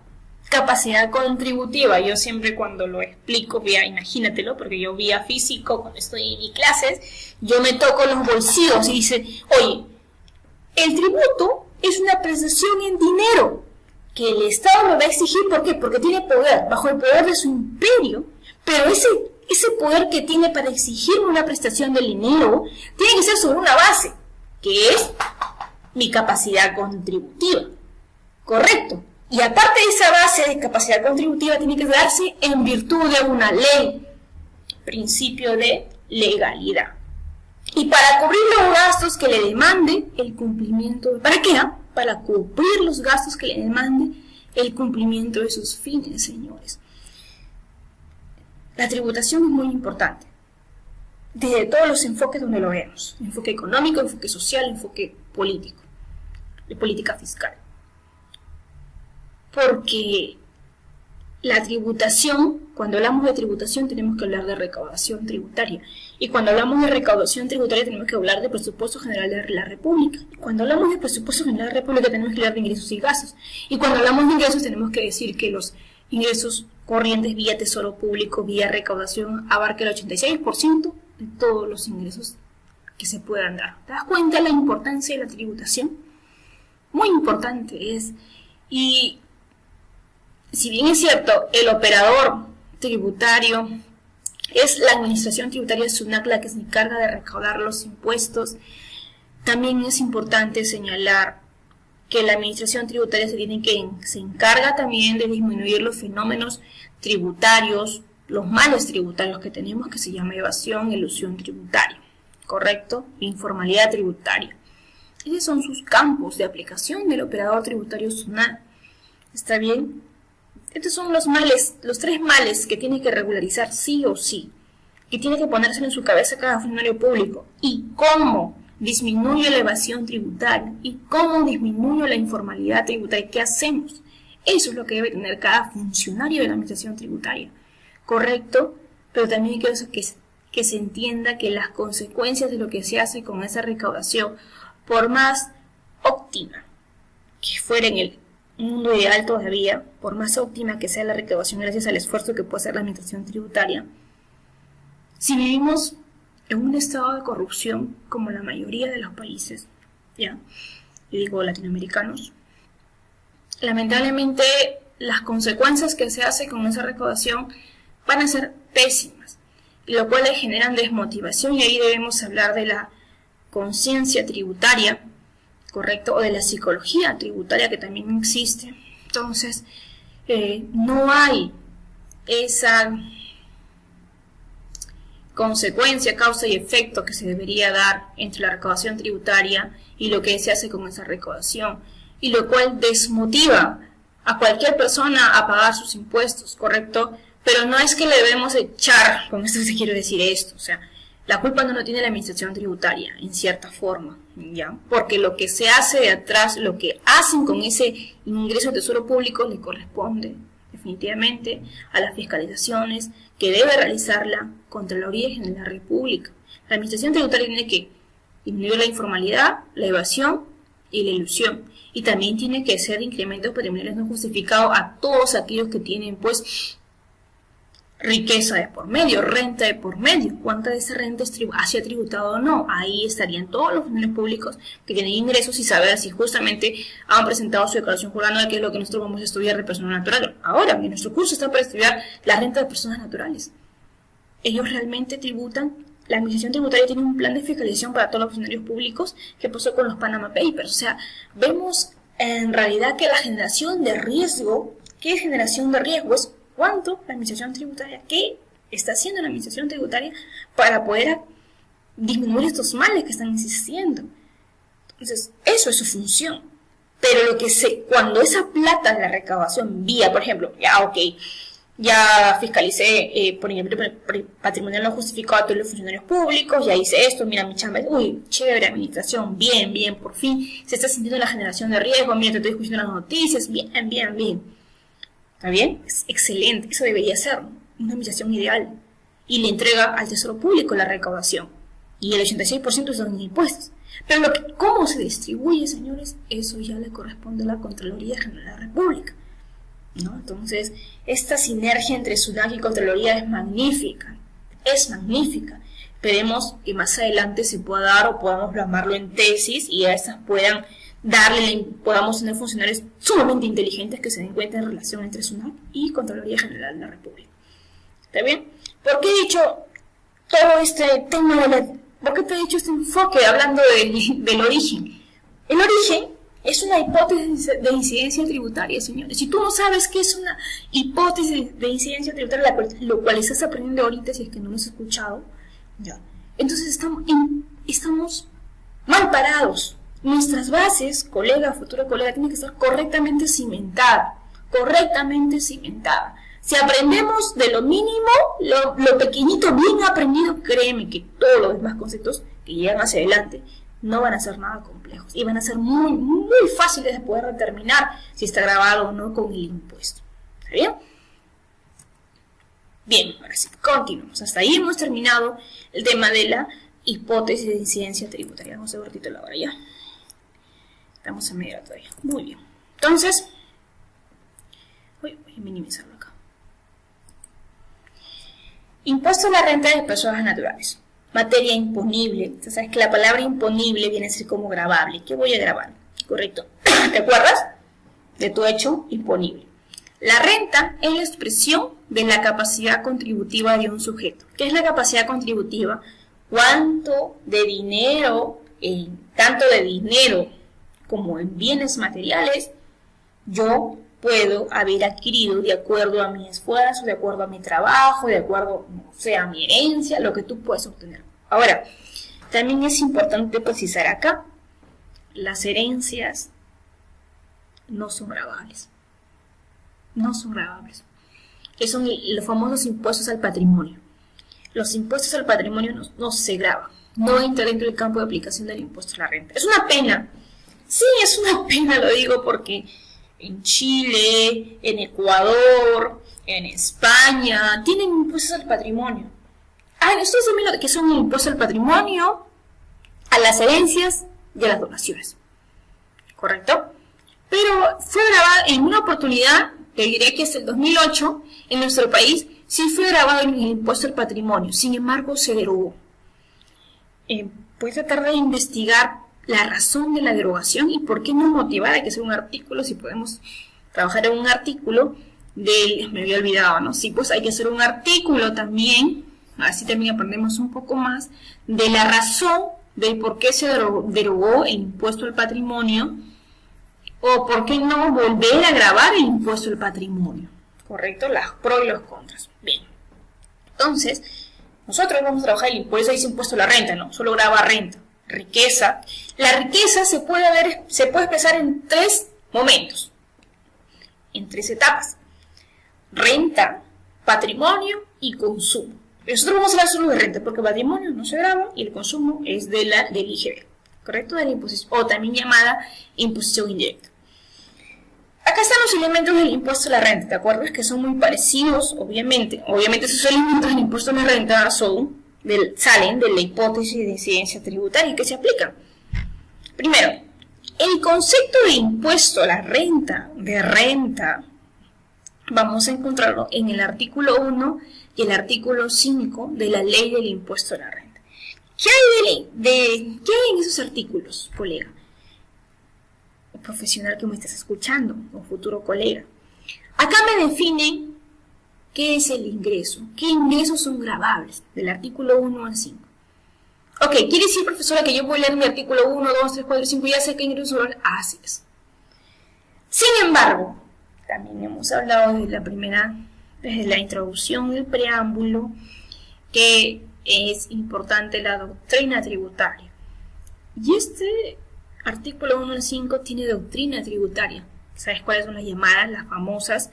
Capacidad contributiva, yo siempre cuando lo explico, imagínatelo, porque yo vía físico, cuando estoy en mis clases, yo me toco los bolsillos y dice, oye, el tributo es una prestación en dinero que el Estado me va a exigir, ¿por qué? Porque tiene poder, bajo el poder de su imperio, pero ese poder que tiene para exigirme una prestación del dinero, tiene que ser sobre una base, que es mi capacidad contributiva, ¿correcto? Y aparte de esa base de capacidad contributiva, tiene que darse en virtud de una ley, principio de legalidad. Y para cubrir los gastos que le demande el cumplimiento, ¿para qué? Para cubrir los gastos que le demande el cumplimiento de sus fines, señores. La tributación es muy importante, desde todos los enfoques donde lo vemos, enfoque económico, enfoque social, enfoque político, de política fiscal. Porque la tributación, cuando hablamos de tributación tenemos que hablar de recaudación tributaria. Y cuando hablamos de recaudación tributaria tenemos que hablar de presupuesto general de la República. Y cuando hablamos de presupuesto general de la República tenemos que hablar de ingresos y gastos. Y cuando hablamos de ingresos tenemos que decir que los ingresos corrientes vía tesoro público, vía recaudación, abarca el 86% de todos los ingresos que se puedan dar. ¿Te das cuenta de la importancia de la tributación? Muy importante es. Y si bien es cierto, el operador tributario es la administración tributaria SUNAT la que se encarga de recaudar los impuestos, también es importante señalar que la administración tributaria se encarga también de disminuir los fenómenos tributarios, los males tributarios que tenemos, que se llama evasión, elusión tributaria, ¿correcto? Informalidad tributaria. Esos son sus campos de aplicación del operador tributario SUNAT. ¿Está bien? Estos son los males, los 3 males que tiene que regularizar sí o sí, que tiene que ponerse en su cabeza cada funcionario público. ¿Y cómo disminuye la evasión tributaria? ¿Y cómo disminuye la informalidad tributaria? ¿Qué hacemos? Eso es lo que debe tener cada funcionario de la administración tributaria, ¿correcto? Pero también quiero que se entienda que las consecuencias de lo que se hace con esa recaudación, por más óptima que fuera en el mundo ideal todavía, por más óptima que sea la recaudación gracias al esfuerzo que puede hacer la administración tributaria, si vivimos en un estado de corrupción como la mayoría de los países, ¿ya? Y digo latinoamericanos, lamentablemente las consecuencias que se hace con esa recaudación van a ser pésimas, y lo cual le generan desmotivación, y ahí debemos hablar de la conciencia tributaria, ¿correcto? O de la psicología tributaria que también existe. Entonces, no hay esa consecuencia, causa y efecto que se debería dar entre la recaudación tributaria y lo que se hace con esa recaudación, y lo cual desmotiva a cualquier persona a pagar sus impuestos, ¿correcto? Pero no es que le debemos echar, con esto se quiere decir esto, o sea, la culpa no lo tiene la administración tributaria, en cierta forma, ¿ya? Porque lo que se hace de atrás, lo que hacen con ese ingreso al tesoro público, le corresponde definitivamente a las fiscalizaciones que debe realizar la Contraloría General de la República. La administración tributaria tiene que disminuir la informalidad, la evasión y la ilusión. Y también tiene que hacer incrementos patrimoniales no justificados a todos aquellos que tienen, pues, riqueza de por medio, renta de por medio. ¿Cuánta de esa renta ha tributado o no? Ahí estarían todos los funcionarios públicos que tienen ingresos y saber si justamente han presentado su declaración jurada, que es lo que nosotros vamos a estudiar de personas naturales. Ahora, en nuestro curso está para estudiar la renta de personas naturales. Ellos realmente tributan. La administración tributaria tiene un plan de fiscalización para todos los funcionarios públicos que pasó con los Panama Papers. O sea, vemos en realidad que la generación de riesgo, ¿qué es generación de riesgo? Es cuánto la administración tributaria, qué está haciendo la administración tributaria para poder disminuir estos males que están existiendo. Entonces, eso es su función. Pero cuando esa plata de la recaudación vía, por ejemplo, ya fiscalicé por ejemplo patrimonial no justificado a todos los funcionarios públicos, ya hice esto, mira mi chamba, chévere administración, bien, por fin se está sintiendo la generación de riesgo, mira te estoy escuchando las noticias, bien. ¿Está bien? Es excelente, eso debería ser una administración ideal. Y le entrega al tesoro público la recaudación. Y el 86% son impuestos. Pero cómo se distribuye, señores, eso ya le corresponde a la Contraloría General de la República, ¿no? Entonces, esta sinergia entre SUNAT y Contraloría es magnífica. Esperemos que más adelante se pueda dar o podamos plasmarlo en tesis y a estas podamos tener funcionarios sumamente inteligentes que se den cuenta en relación entre SUNAT y Contraloría General de la República. ¿Está bien? ¿Por qué he dicho todo este tema ¿por qué te he dicho este enfoque hablando del origen? El origen es una hipótesis de incidencia tributaria, señores. Si tú no sabes qué es una hipótesis de incidencia tributaria, lo cual estás aprendiendo ahorita, si es que no lo has escuchado, ya, entonces estamos mal parados. Nuestras bases, futura colega, tienen que estar correctamente cimentadas. Si aprendemos de lo mínimo, lo pequeñito bien aprendido, créeme que todos los demás conceptos que llegan hacia adelante no van a ser nada complejos y van a ser muy, muy fáciles de poder determinar si está grabado o no con el impuesto. ¿Está bien? Bien, ahora sí, continuamos. Hasta ahí hemos terminado el tema de la hipótesis de incidencia tributaria. Vamos a ver la hora ya. Estamos en medio todavía. Muy bien. Entonces, voy a minimizarlo acá. Impuesto a la renta de personas naturales. Materia imponible. Entonces, sabes que la palabra imponible viene a ser como grabable. ¿Qué voy a grabar? ¿Correcto? ¿Te acuerdas? De tu hecho imponible. La renta es la expresión de la capacidad contributiva de un sujeto. ¿Qué es la capacidad contributiva? ¿Cuánto de dinero, tanto de dinero como en bienes materiales, yo puedo haber adquirido de acuerdo a mi esfuerzo, de acuerdo a mi trabajo, de acuerdo, a mi herencia, lo que tú puedes obtener? Ahora, también es importante precisar acá, las herencias no son gravables. Que son los famosos impuestos al patrimonio. Los impuestos al patrimonio no se graban, no entra dentro del campo de aplicación del impuesto a la renta. Es una pena. Sí, es una pena, lo digo porque en Chile, en Ecuador, en España, tienen impuestos al patrimonio. Ustedes también lo que son impuestos al patrimonio, a las herencias y a las donaciones. ¿Correcto? Pero fue grabado en una oportunidad, te diré que es el 2008, en nuestro país, sí fue grabado en el impuesto al patrimonio. Sin embargo, se derogó. puedes tratar de investigar la razón de la derogación y por qué no motivar. Hay que hacer un artículo, si podemos trabajar en un artículo me había olvidado, ¿no? Sí, pues hay que hacer un artículo también, así también aprendemos un poco más de la razón de por qué se derogó el impuesto al patrimonio o por qué no volver a gravar el impuesto al patrimonio, ¿correcto? Los pros y los contras. Bien, entonces, nosotros vamos a trabajar el impuesto, dice impuesto a la renta, ¿no? Solo graba renta. Riqueza. La riqueza se puede expresar en 3 momentos, en 3 etapas: renta, patrimonio y consumo. Nosotros vamos a hablar solo de renta porque el patrimonio no se graba y el consumo es del IGB, ¿correcto? De la imposición, o también llamada imposición indirecta. Acá están los elementos del impuesto a la renta, ¿te acuerdas? Que son muy parecidos, obviamente. Obviamente esos elementos del impuesto a la renta salen de la hipótesis de incidencia tributaria que se aplica. Primero, el concepto de impuesto a la renta, de renta, vamos a encontrarlo en el artículo 1 y el artículo 5 de la ley del impuesto a la renta. ¿Qué hay qué hay en esos artículos, colega? O profesional que me estás escuchando, o futuro colega. Acá me definen ¿qué es el ingreso? ¿Qué ingresos son gravables? Del artículo 1 al 5. Ok, quiere decir, profesora, que yo voy a leer mi artículo 1, 2, 3, 4, 5 y ya sé qué ingresos son gravables. Así es. Sin embargo, también hemos hablado desde la introducción del preámbulo, que es importante la doctrina tributaria. Y este artículo 1 al 5 tiene doctrina tributaria. ¿Sabes cuáles son las llamadas, las famosas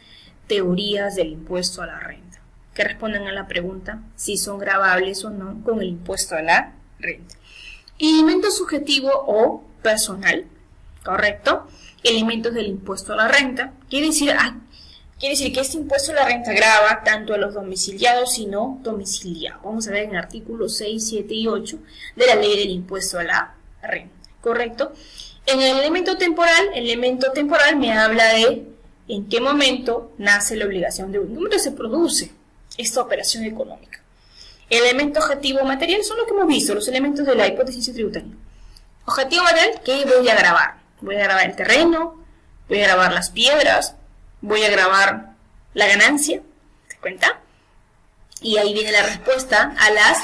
teorías del impuesto a la renta, que responden a la pregunta si son gravables o no con el impuesto a la renta? Elemento subjetivo o personal, ¿correcto? Elementos del impuesto a la renta. Quiere decir que este impuesto a la renta grava tanto a los domiciliados y no domiciliados. Vamos a ver en el artículo 6, 7 y 8 de la ley del impuesto a la renta, ¿correcto? En el elemento temporal me habla de en qué momento nace la obligación de uso, en qué momento se produce esta operación económica. El elemento objetivo material son los que hemos visto, los elementos de la hipótesis tributaria. Objetivo material, ¿qué voy a grabar? Voy a grabar el terreno, voy a grabar las piedras, voy a grabar la ganancia, ¿te cuenta? Y ahí viene la respuesta a las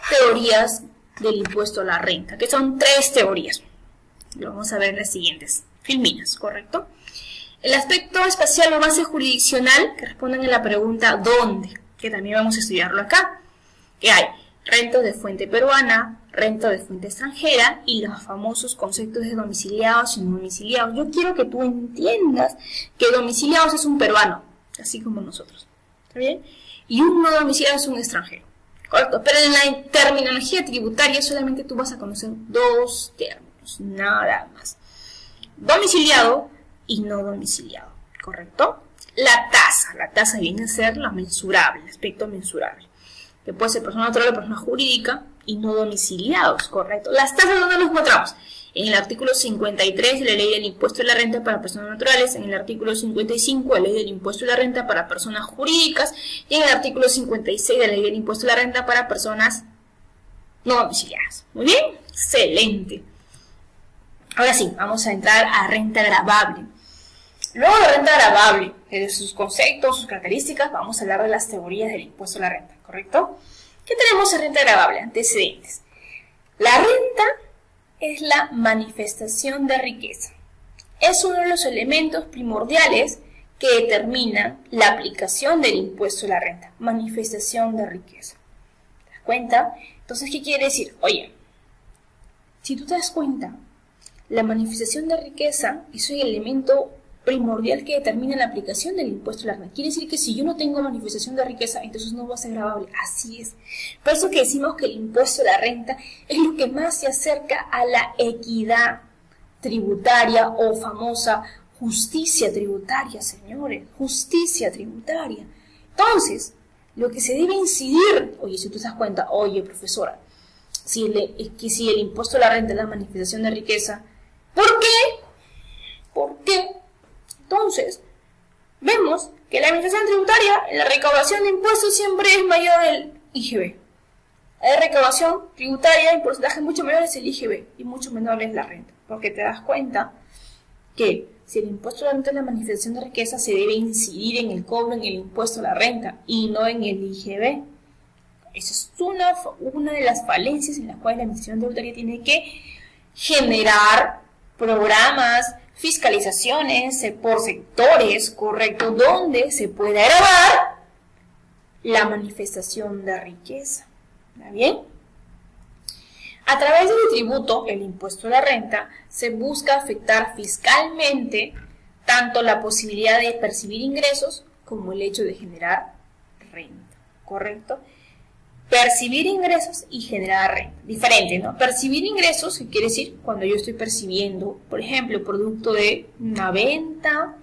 teorías del impuesto a la renta, que son 3 teorías. Lo vamos a ver en las siguientes filminas, ¿correcto? El aspecto espacial o base jurisdiccional, que responden a la pregunta ¿dónde? Que también vamos a estudiarlo acá. Que hay renta de fuente peruana, renta de fuente extranjera y los famosos conceptos de domiciliados y no domiciliados. Yo quiero que tú entiendas que domiciliados es un peruano, así como nosotros, ¿está bien? Y un no domiciliado es un extranjero, ¿correcto? Pero en la terminología tributaria solamente tú vas a conocer 2 términos, nada más. Domiciliado y no domiciliado, ¿correcto? La tasa viene a ser la mensurable, el aspecto mensurable, que puede ser persona natural o persona jurídica y no domiciliados, ¿correcto? Las tasas, ¿dónde nos encontramos? En el artículo 53 de la ley del impuesto a la renta para personas naturales, en el artículo 55 de la ley del impuesto a la renta para personas jurídicas y en el artículo 56 de la ley del impuesto a la renta para personas no domiciliadas. Muy bien, excelente. Ahora sí, vamos a entrar a renta gravable. Luego de renta gravable, de sus conceptos, sus características, vamos a hablar de las teorías del impuesto a la renta, ¿correcto? ¿Qué tenemos en renta gravable? Antecedentes. La renta es la manifestación de riqueza. Es uno de los elementos primordiales que determinan la aplicación del impuesto a la renta. Manifestación de riqueza. ¿Te das cuenta? Entonces, ¿qué quiere decir? Oye, si tú te das cuenta, la manifestación de riqueza es un elemento primordial que determina la aplicación del impuesto a la renta. Quiere decir que si yo no tengo manifestación de riqueza, entonces no va a ser gravable. Así es. Por eso que decimos que el impuesto a la renta es lo que más se acerca a la equidad tributaria o famosa justicia tributaria, señores. Justicia tributaria. Entonces, lo que se debe incidir, oye, si tú te das cuenta, oye, profesora, si el impuesto a la renta es la manifestación de riqueza, ¿por qué? ¿Por qué? Entonces, vemos que la administración tributaria, la recaudación de impuestos siempre es mayor del IGB. Hay recaudación tributaria en porcentaje mucho menor es el IGB y mucho menor es la renta, porque te das cuenta que si el impuesto a la renta es la manifestación de riqueza, se debe incidir en el cobro en el impuesto a la renta y no en el IGB. Esa es una de las falencias en las cuales la administración tributaria tiene que generar programas, fiscalizaciones por sectores, correcto, donde se pueda grabar la manifestación de riqueza. ¿Está bien? A través del tributo, el impuesto a la renta, se busca afectar fiscalmente tanto la posibilidad de percibir ingresos como el hecho de generar renta, ¿correcto? Percibir ingresos y generar renta. Diferente, ¿no? Percibir ingresos, ¿qué quiere decir? Cuando yo estoy percibiendo, por ejemplo, producto de una venta,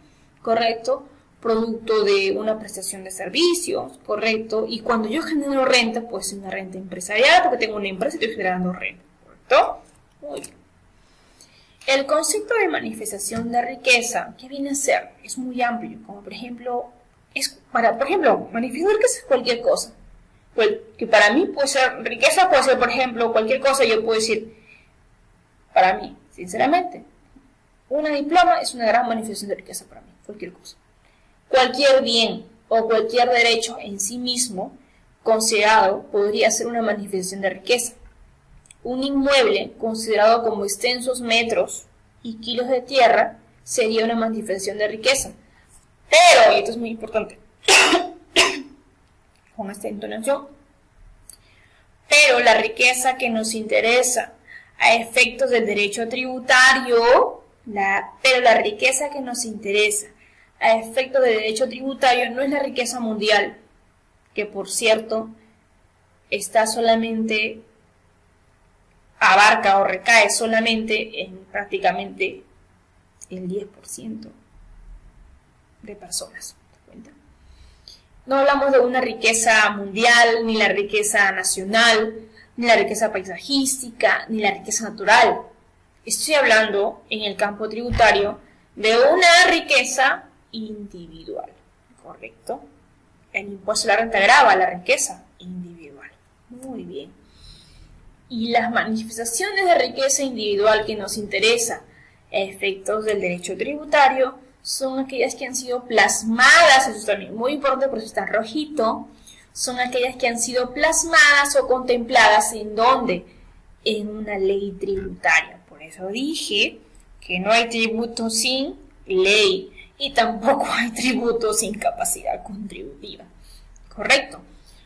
¿correcto? Producto de una prestación de servicios, ¿correcto? Y cuando yo genero renta, pues es una renta empresarial, porque tengo una empresa y estoy generando renta, ¿correcto? Muy bien. El concepto de manifestación de riqueza, ¿qué viene a ser? Es muy amplio, como por ejemplo, manifestar riqueza es cualquier cosa. Que para mí puede ser riqueza, puede ser, por ejemplo, cualquier cosa. Yo puedo decir, para mí, sinceramente, una diploma es una gran manifestación de riqueza para mí, cualquier cosa. Cualquier bien o cualquier derecho en sí mismo considerado podría ser una manifestación de riqueza. Un inmueble considerado como extensos metros y kilos de tierra sería una manifestación de riqueza. Pero, y esto es muy importante, con esta entonación, pero la riqueza que nos interesa a efectos del derecho tributario, pero la riqueza que nos interesa a efectos del derecho tributario no es la riqueza mundial, que por cierto está solamente, abarca o recae solamente en prácticamente el 10% de personas. No hablamos de una riqueza mundial, ni la riqueza nacional, ni la riqueza paisajística, ni la riqueza natural. Estoy hablando, en el campo tributario, de una riqueza individual, ¿correcto? El impuesto a la renta grava la riqueza individual. Muy bien. Y las manifestaciones de riqueza individual que nos interesa a efectos del derecho tributario son aquellas que han sido plasmadas, eso es también muy importante, por eso está rojito, son aquellas que han sido plasmadas o contempladas ¿en dónde? En una ley tributaria. Por eso dije que no hay tributo sin ley y tampoco hay tributo sin capacidad contributiva. ¿Correcto?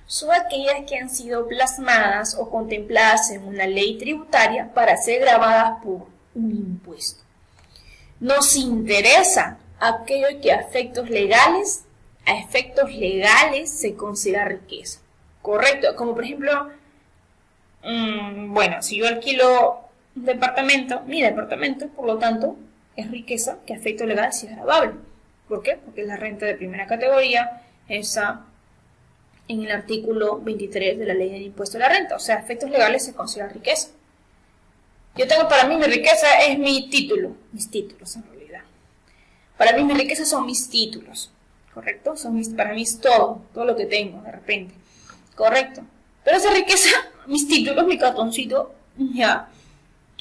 Son aquellas que han sido plasmadas o contempladas en una ley tributaria para ser grabadas por un impuesto. Nos interesa aquello que a efectos legales se considera riqueza. ¿Correcto? Como por ejemplo, si yo alquilo un departamento, mi departamento, por lo tanto, es riqueza que a efectos legales sí es grabable. ¿Por qué? Porque es la renta de primera categoría, esa en el artículo 23 de la ley del impuesto a la renta. O sea, a efectos legales se considera riqueza. Yo tengo, para mí mi riqueza es mi título, mis títulos en realidad. Para mí mi riqueza son mis títulos, ¿correcto? Para mí es todo lo que tengo de repente, ¿correcto? Pero esa riqueza, mis títulos, mi cartoncito, ya,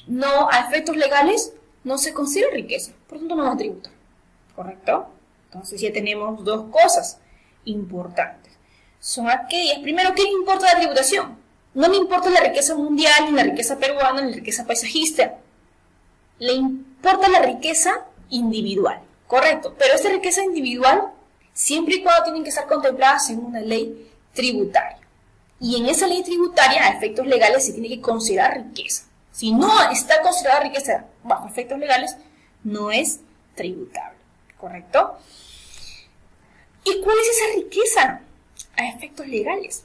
no, a efectos legales no se considera riqueza, por lo tanto no va a tributar, ¿correcto? Entonces ya tenemos dos cosas importantes. Son aquellas, primero, ¿qué me importa la tributación? No me importa la riqueza mundial, ni la riqueza peruana, ni la riqueza paisajista. Le importa la riqueza individual, correcto. Pero esta riqueza individual, siempre y cuando tienen que estar contempladas en una ley tributaria. Y en esa ley tributaria, a efectos legales, se tiene que considerar riqueza. Si no está considerada riqueza bajo efectos legales, no es tributable, ¿correcto? ¿Y cuál es esa riqueza a efectos legales?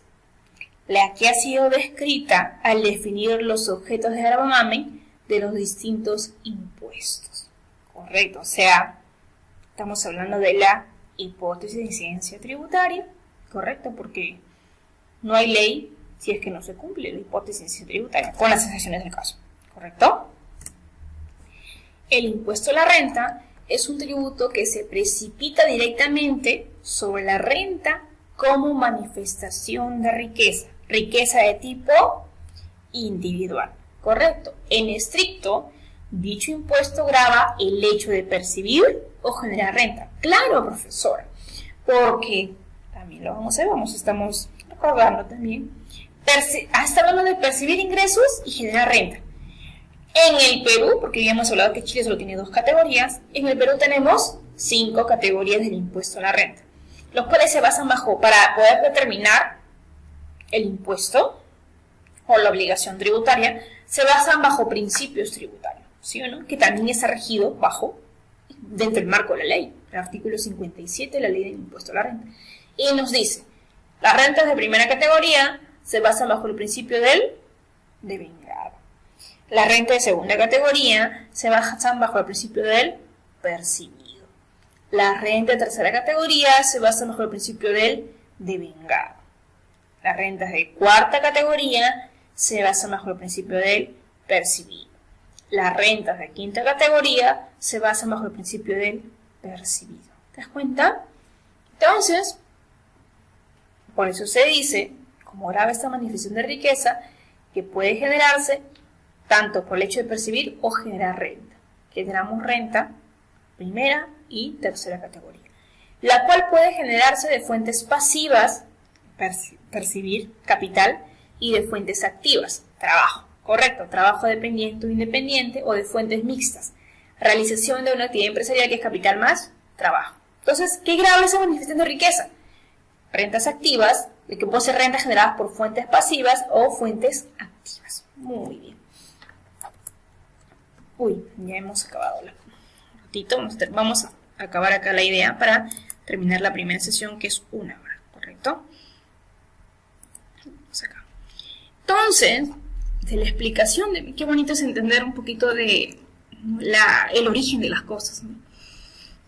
La que ha sido descrita al definir los objetos de gravamen de los distintos impuestos, ¿correcto? O sea, estamos hablando de la hipótesis de incidencia tributaria, ¿correcto? Porque no hay ley si es que no se cumple la hipótesis de incidencia tributaria, con las excepciones del caso, ¿correcto? El impuesto a la renta es un tributo que se precipita directamente sobre la renta como manifestación de riqueza. riqueza de tipo individual. Correcto. En estricto, dicho impuesto grava el hecho de percibir o generar renta. Claro, profesora, porque también lo vamos a ver, estamos recordando también. Está hablando de percibir ingresos y generar renta. En el Perú, porque ya hemos hablado que Chile solo tiene 2 categorías, en el Perú tenemos 5 categorías del impuesto a la renta, los cuales se basan para poder determinar el impuesto o la obligación tributaria, se basan bajo principios tributarios, ¿sí o no? Que también está regido dentro del marco de la ley, el artículo 57 de la ley del impuesto a la renta. Y nos dice, las rentas de primera categoría se basan bajo el principio del devengado. Las rentas de segunda categoría se basan bajo el principio del percibido. Las rentas de tercera categoría se basan bajo el principio del devengado. Las rentas de cuarta categoría se basan bajo el principio del percibido. Las rentas de quinta categoría se basan bajo el principio del percibido. ¿Te das cuenta? Entonces, por eso se dice, como grava esta manifestación de riqueza, que puede generarse tanto por el hecho de percibir o generar renta. Generamos renta, primera y tercera categoría, la cual puede generarse de fuentes pasivas, percibir, capital, y de fuentes activas, trabajo, correcto, trabajo dependiente o independiente, o de fuentes mixtas, realización de una actividad empresarial que es capital más trabajo. Entonces, ¿qué grava esa manifestación de riqueza? Rentas activas, de que pueden ser rentas generadas por fuentes pasivas o fuentes activas. Muy bien. Uy, ya hemos acabado un ratito. Vamos a acabar acá la idea para terminar la primera sesión, que es 1 hora, ¿correcto? Vamos acá. Entonces, de la explicación, qué bonito es entender un poquito de el origen de las cosas, ¿no?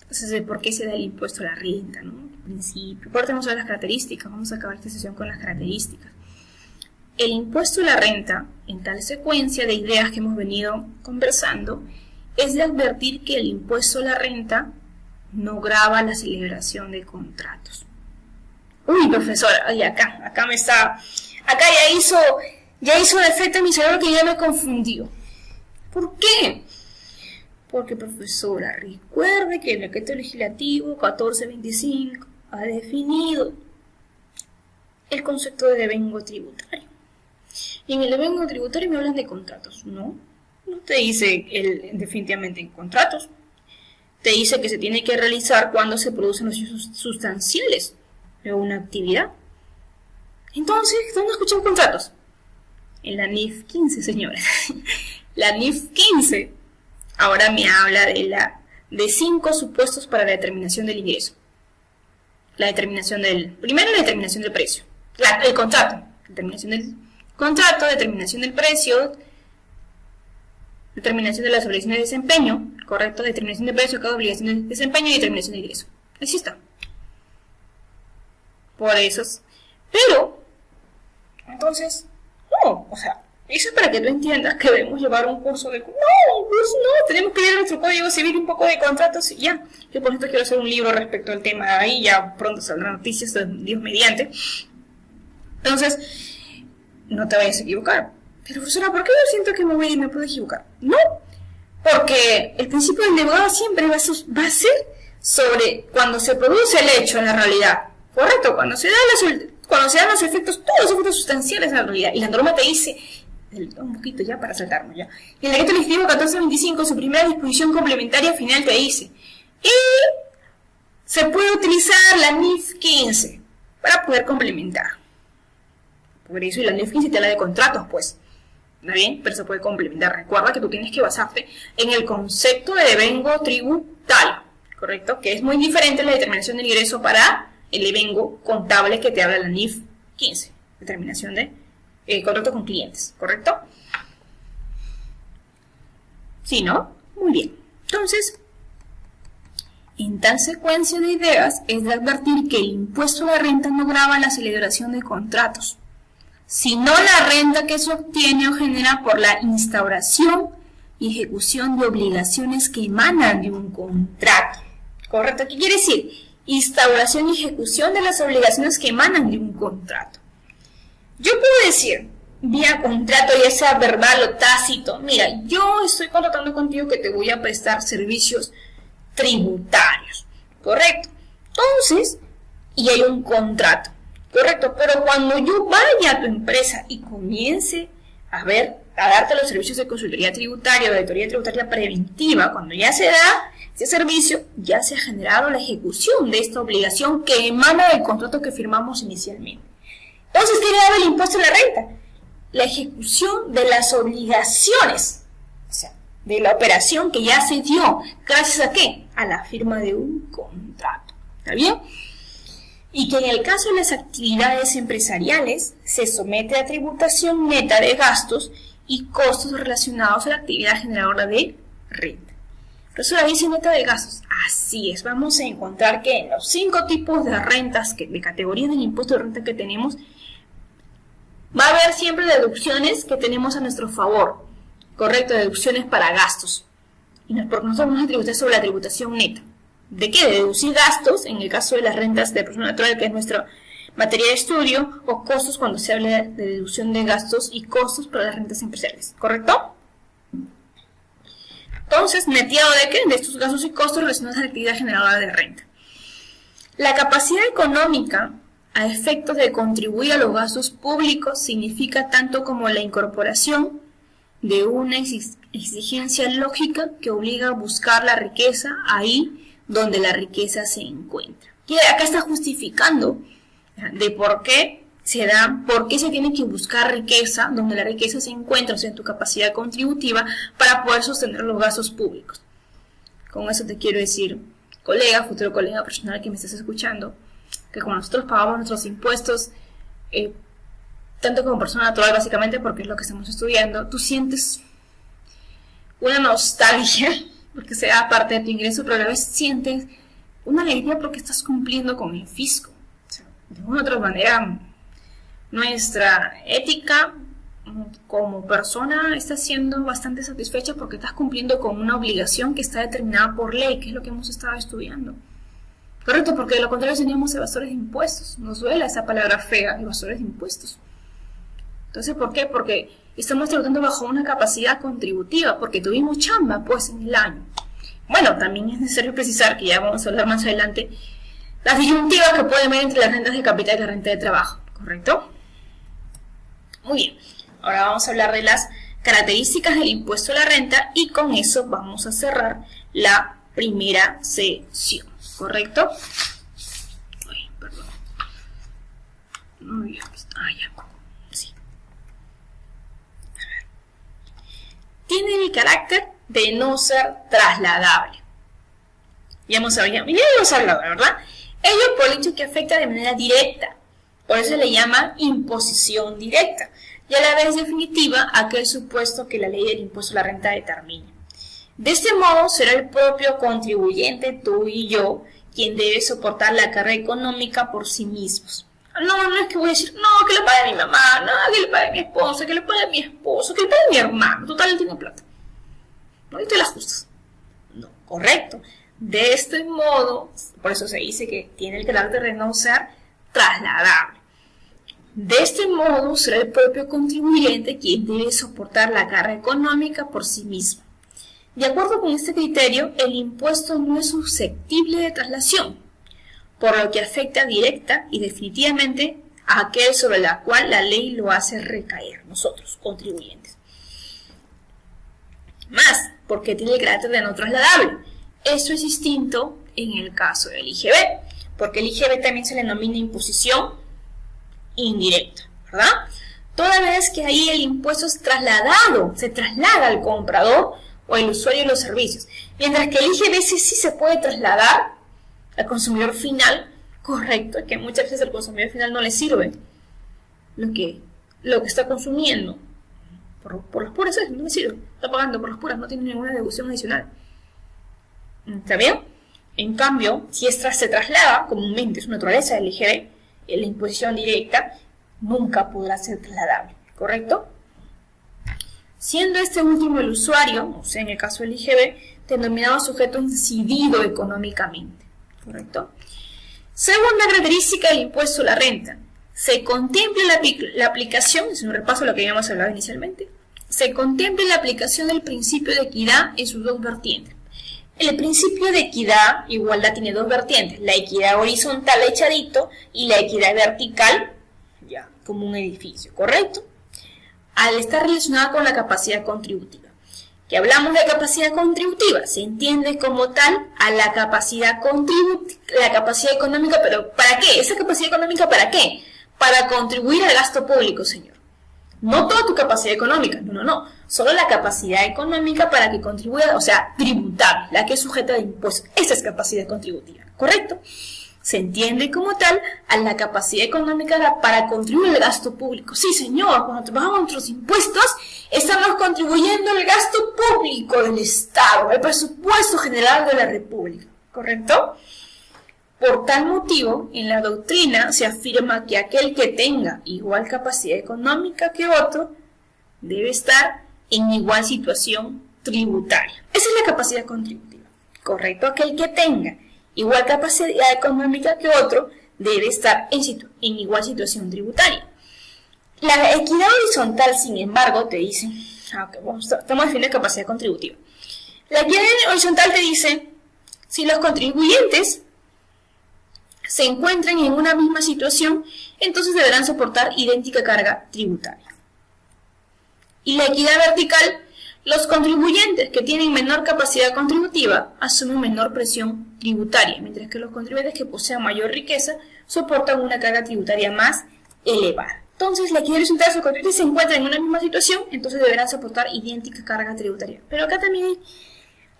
Entonces, de por qué se da el impuesto a la renta, ¿no? El principio. Ahora tenemos las características. Vamos a acabar esta sesión con las características. El impuesto a la renta, en tal secuencia de ideas que hemos venido conversando, es de advertir que el impuesto a la renta no grava la celebración de contratos. Uy, profesora, ay, acá me está... Acá ya hizo un efecto en mi cerebro que ya me confundió. ¿Por qué? Porque, profesora, recuerde que el decreto legislativo 1425 ha definido el concepto de devengo tributario. Y en el devengo tributario me hablan de contratos. No te dice definitivamente en contratos. Te dice que se tiene que realizar cuando se producen los hechos sustanciales de una actividad. Entonces, ¿dónde escuchan contratos? En la NIF 15, señores. La NIF 15 ahora me habla de 5 supuestos para la determinación del ingreso. Primero la determinación del precio. El contrato. Determinación del contrato, determinación del precio, determinación de las obligaciones de desempeño, correcto, determinación de precio, cada obligación de desempeño y determinación de ingreso. Así está. Por eso. Pero, entonces, eso es para que tú entiendas que debemos llevar un curso de... No, tenemos que leer nuestro código civil, un poco de contratos y ya. Yo por esto quiero hacer un libro respecto al tema ahí, ya pronto saldrán noticias de Dios mediante. Entonces, no te vayas a equivocar. Pero, profesora, ¿por qué yo siento que me puedo equivocar? No, porque el principio del deudor siempre va a ser sobre cuando se produce el hecho en la realidad. Correcto, cuando se dan los efectos, todos los efectos sustanciales en la realidad. Y la norma te dice, un poquito ya para saltarnos ya. Y el decreto legislativo 1425, su primera disposición complementaria final te dice, y se puede utilizar la NIF 15 para poder complementar. Por eso, y la NIF 15 te habla de contratos, pues. ¿Está bien? Pero se puede complementar. Recuerda que tú tienes que basarte en el concepto de devengo tributario, ¿correcto? Que es muy diferente a la determinación del ingreso para el devengo contable que te habla la NIF 15. Determinación de contrato con clientes, ¿correcto? ¿Sí, no? Muy bien. Entonces, en tal secuencia de ideas es de advertir que el impuesto a la renta no grava la celebración de contratos, sino la renta que se obtiene o genera por la instauración y ejecución de obligaciones que emanan de un contrato. ¿Correcto? ¿Qué quiere decir? Instauración y ejecución de las obligaciones que emanan de un contrato. Yo puedo decir, vía contrato, ya sea verbal o tácito, mira, yo estoy contratando contigo que te voy a prestar servicios tributarios, ¿correcto? Entonces, y hay un contrato, ¿correcto? Pero cuando yo vaya a tu empresa y comience a darte los servicios de consultoría tributaria o de auditoría tributaria preventiva, cuando ya se da ese servicio, ya se ha generado la ejecución de esta obligación que emana del contrato que firmamos inicialmente. Entonces, ¿qué le da el impuesto a la renta? La ejecución de las obligaciones, o sea, de la operación que ya se dio, ¿gracias a qué? A la firma de un contrato, ¿está bien? Y que en el caso de las actividades empresariales se somete a tributación neta de gastos y costos relacionados a la actividad generadora de renta. Por eso la dice neta de gastos. Así es, vamos a encontrar que en los 5 tipos de rentas, de categorías del impuesto de renta que tenemos, va a haber siempre deducciones que tenemos a nuestro favor, correcto, deducciones para gastos. Porque nosotros vamos a tributar sobre la tributación neta. ¿De qué? De deducir gastos, en el caso de las rentas de persona natural, que es nuestra materia de estudio, o costos cuando se habla de deducción de gastos y costos para las rentas empresariales, ¿correcto? Entonces, ¿neteado de qué? De estos gastos y costos relacionados a la actividad generadora de renta. La capacidad económica a efectos de contribuir a los gastos públicos significa tanto como la incorporación de una exigencia lógica que obliga a buscar la riqueza ahí donde la riqueza se encuentra. Y acá está justificando de por qué se tiene que buscar riqueza donde la riqueza se encuentra, o sea, en tu capacidad contributiva para poder sostener los gastos públicos. Con eso te quiero decir, futuro colega personal que me estás escuchando, que como nosotros pagamos nuestros impuestos, tanto como persona natural básicamente, porque es lo que estamos estudiando, tú sientes una nostalgia porque sea parte de tu ingreso, pero a la vez sientes una alegría porque estás cumpliendo con el fisco. O sea, de una u otra manera, nuestra ética como persona está siendo bastante satisfecha porque estás cumpliendo con una obligación que está determinada por ley, que es lo que hemos estado estudiando. Correcto, porque de lo contrario seríamos evasores de impuestos. Nos duele esa palabra fea, evasores de impuestos. Entonces, ¿por qué? Porque estamos trabajando bajo una capacidad contributiva, porque tuvimos chamba, pues, en el año. Bueno, también es necesario precisar, que ya vamos a hablar más adelante, las disyuntivas que pueden haber entre las rentas de capital y la renta de trabajo, ¿correcto? Muy bien, ahora vamos a hablar de las características del impuesto a la renta y con eso vamos a cerrar la primera sesión, ¿correcto? Ay, perdón. Muy bien, ya. Sí. Tiene el carácter de no ser trasladable. Ya hemos hablado, ¿verdad? Ello por el hecho que afecta de manera directa. Por eso le llama imposición directa. Y a la vez definitiva aquel supuesto que la ley del impuesto a la renta determina. De este modo será el propio contribuyente, tú y yo, quien debe soportar la carga económica por sí mismos. No es que voy a decir, no, que le pague mi mamá, no, que le pague mi esposa, que le pague mi esposo, que le pague mi hermano, total, él tiene plata. No, y te la ajustas. No, correcto. De este modo, por eso se dice que tiene el carácter de no ser trasladable. De este modo será el propio contribuyente quien debe soportar la carga económica por sí mismo. De acuerdo con este criterio, el impuesto no es susceptible de traslación, por lo que afecta directa y definitivamente a aquel sobre la cual la ley lo hace recaer, nosotros, contribuyentes. Más, porque tiene el carácter de no trasladable. Eso es distinto en el caso del IGB, porque el IGB también se le denomina imposición indirecta, ¿verdad? Toda vez que ahí el impuesto es trasladado, se traslada al comprador o el usuario de los servicios, mientras que el IGB sí se puede trasladar al consumidor final, correcto, que muchas veces al consumidor final no le sirve lo que está consumiendo, por las puras, no le sirve, está pagando por las puras, no tiene ninguna deducción adicional. ¿Está bien? En cambio, si se traslada, comúnmente es una naturaleza del IGB, la imposición directa nunca podrá ser trasladable, ¿correcto? Siendo este último el usuario, o sea, en el caso del IGB, denominado sujeto incidido económicamente, ¿correcto? Segunda característica del impuesto a la renta, se contemple la aplicación, es un repaso a lo que habíamos hablado inicialmente, se contemple la aplicación del principio de equidad en sus dos vertientes. El principio de equidad, igualdad, tiene dos vertientes, la equidad horizontal echadito y la equidad vertical, ya, como un edificio, ¿correcto? Al estar relacionada con la capacidad contributiva. Que hablamos de capacidad contributiva, se entiende como tal a la capacidad la capacidad económica, pero ¿para qué? ¿Esa capacidad económica para qué? Para contribuir al gasto público, señor. No toda tu capacidad económica, no, solo la capacidad económica para que contribuya, o sea, tributable, la que es sujeta de impuestos. Esa es capacidad contributiva, ¿correcto? Se entiende como tal a la capacidad económica para contribuir al gasto público. Sí, señor, cuando trabajamos nuestros impuestos, estamos contribuyendo al gasto público del Estado, al presupuesto general de la República, ¿correcto? Por tal motivo, en la doctrina se afirma que aquel que tenga igual capacidad económica que otro debe estar en igual situación tributaria. Esa es la capacidad contributiva, ¿correcto? Aquel que tenga igual capacidad económica que otro debe estar en igual situación tributaria. La equidad horizontal, sin embargo, te dice, estamos definiendo capacidad contributiva. La equidad horizontal te dice, si los contribuyentes se encuentran en una misma situación, entonces deberán soportar idéntica carga tributaria. Y la equidad vertical, los contribuyentes que tienen menor capacidad contributiva asumen menor presión tributaria, mientras que los contribuyentes que posean mayor riqueza soportan una carga tributaria más elevada. Entonces, la equidad horizontal, si los contribuyentes se encuentran en una misma situación, entonces deberán soportar idéntica carga tributaria. Pero acá también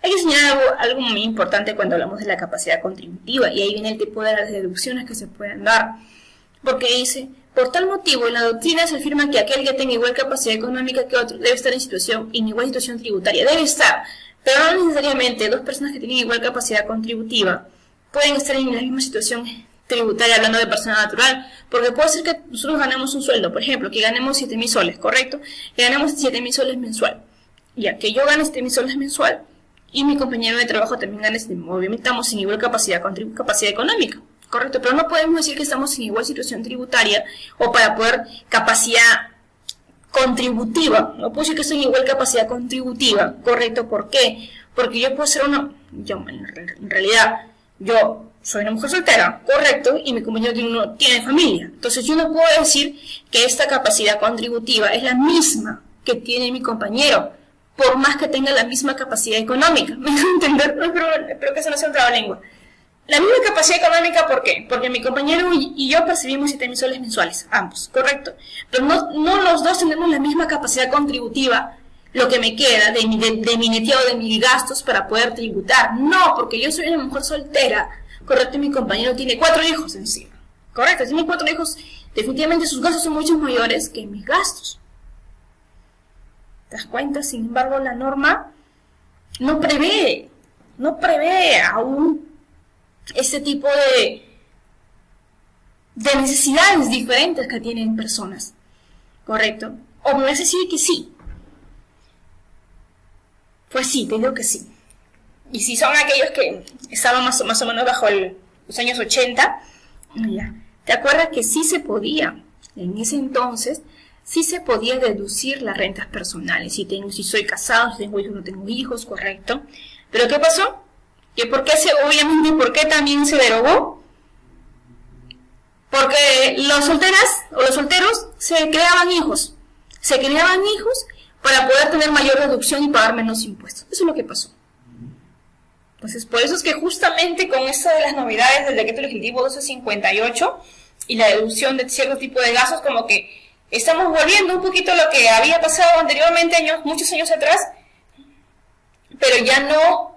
hay que señalar algo muy importante cuando hablamos de la capacidad contributiva, y ahí viene el tipo de las deducciones que se pueden dar, porque dice, por tal motivo, en la doctrina se afirma que aquel que tenga igual capacidad económica que otro debe estar en igual situación tributaria, debe estar, pero no necesariamente dos personas que tienen igual capacidad contributiva pueden estar en la misma situación tributaria, hablando de persona natural, porque puede ser que nosotros ganemos un sueldo, por ejemplo, que ganemos 7.000 soles, ¿correcto? Que ganemos 7.000 soles mensual, ya que yo gane 7.000 soles mensual, y mi compañero de trabajo también gana, obviamente estamos en igual capacidad económica, correcto, pero no podemos decir que estamos en igual situación tributaria o para poder capacidad contributiva, no puedo decir que estoy en igual capacidad contributiva, correcto, ¿por qué? Porque yo puedo ser en realidad, yo soy una mujer soltera, correcto, y mi compañero tiene familia, entonces yo no puedo decir que esta capacidad contributiva es la misma que tiene mi compañero, por más que tenga la misma capacidad económica. ¿Me dejo entender? No, espero que eso no sea un trabalengua. La misma capacidad económica, ¿por qué? Porque mi compañero y yo percibimos 7.000 soles mensuales, ambos, ¿correcto? Pero no los dos tenemos la misma capacidad contributiva, lo que me queda de mi neteado, de mis gastos para poder tributar. No, porque yo soy una mujer soltera, ¿correcto? Y mi compañero tiene 4 hijos encima, ¿correcto? Tiene 4 hijos, definitivamente sus gastos son mucho mayores que mis gastos. ¿Te das cuenta? Sin embargo, la norma no prevé aún este tipo de necesidades diferentes que tienen personas, ¿correcto? O me vas a decir que sí. Pues sí, te digo que sí. Y si son aquellos que estaban más o menos bajo los años 80, ya, ¿te acuerdas que sí se podía? En ese entonces sí se podía deducir las rentas personales, si soy casado, si tengo hijos, no tengo hijos, correcto. Pero ¿qué pasó? ¿Por qué también se derogó? Porque las solteras o los solteros se creaban hijos para poder tener mayor reducción y pagar menos impuestos. Eso es lo que pasó. Entonces, por eso es que justamente con esto de las novedades del decreto legislativo 1258 y la deducción de cierto tipo de gastos, como que estamos volviendo un poquito a lo que había pasado anteriormente, muchos años atrás, pero ya no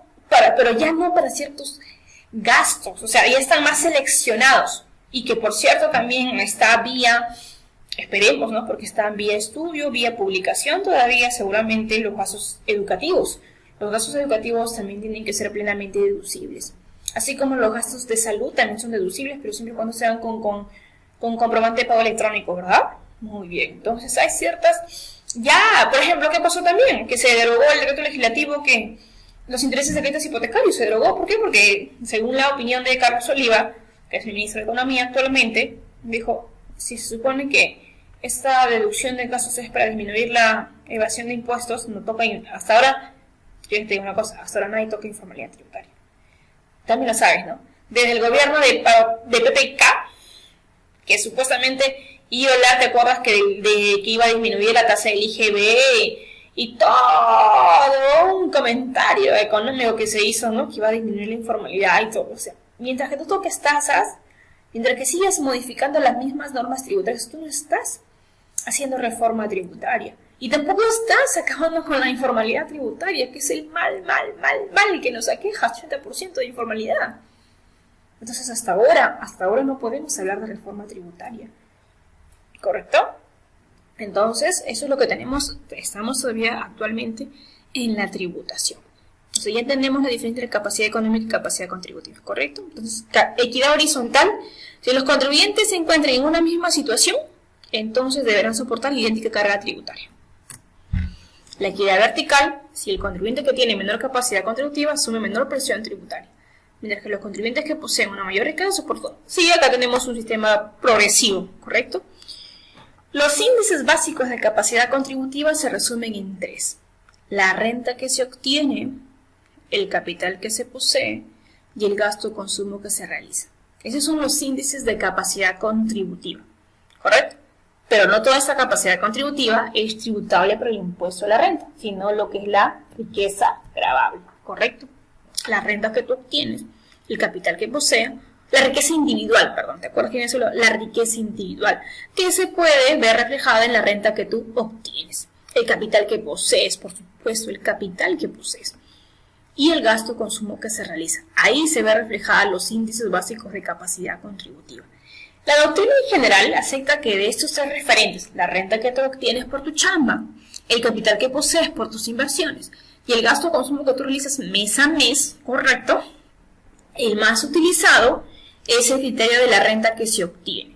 para ciertos gastos, o sea, ya están más seleccionados, y que por cierto también está vía, esperemos, ¿no? Porque está vía estudio, vía publicación todavía seguramente los gastos educativos. Los gastos educativos también tienen que ser plenamente deducibles, así como los gastos de salud también son deducibles, pero siempre y cuando sean con comprobante de pago electrónico, ¿verdad? Muy bien, entonces hay ciertas... Ya, por ejemplo, ¿qué pasó también? Que se derogó el decreto legislativo que los intereses de rentas hipotecarios se derogó. ¿Por qué? Porque según la opinión de Carlos Oliva, que es el ministro de Economía actualmente, dijo, si se supone que esta deducción de gastos es para disminuir la evasión de impuestos, no toca, hasta ahora, yo te digo una cosa, hasta ahora nadie toca informalidad tributaria. También lo sabes, ¿no? Desde el gobierno de PPK, que supuestamente iba a hablar, ¿te acuerdas que iba a disminuir la tasa del IGB y todo un comentario económico que se hizo, ¿no? Que iba a disminuir la informalidad y todo. O sea, mientras que tú toques tasas, mientras que sigas modificando las mismas normas tributarias, tú no estás haciendo reforma tributaria. Y tampoco estás acabando con la informalidad tributaria, que es el mal que nos aqueja, 80% de informalidad. Entonces hasta ahora no podemos hablar de reforma tributaria. ¿Correcto? Entonces, eso es lo que estamos todavía actualmente en la tributación. Entonces ya entendemos la diferencia entre capacidad económica y capacidad contributiva, ¿correcto? Entonces, equidad horizontal, si los contribuyentes se encuentran en una misma situación, entonces deberán soportar idéntica carga tributaria. La equidad vertical, si el contribuyente que tiene menor capacidad contributiva asume menor presión tributaria, mientras que los contribuyentes que poseen una mayor riqueza soportan. Sí, acá tenemos un sistema progresivo, ¿correcto? Los índices básicos de capacidad contributiva se resumen en 3. La renta que se obtiene, el capital que se posee y el gasto o consumo que se realiza. Esos son los índices de capacidad contributiva, ¿correcto? Pero no toda esta capacidad contributiva es tributable por el impuesto a la renta, sino lo que es la riqueza gravable, ¿correcto? La renta que tú obtienes, el capital que poseas, la riqueza individual, perdón, ¿te acuerdas que solo la riqueza individual? Que se puede ver reflejada en la renta que tú obtienes. El capital que posees, por supuesto, el capital que posees. Y el gasto o consumo que se realiza. Ahí se ve reflejada los índices básicos de capacidad contributiva. La doctrina en general acepta que de estos 3 referentes, la renta que tú obtienes por tu chamba, el capital que posees por tus inversiones y el gasto o consumo que tú realizas mes a mes, ¿correcto? El más utilizado es el criterio de la renta que se obtiene,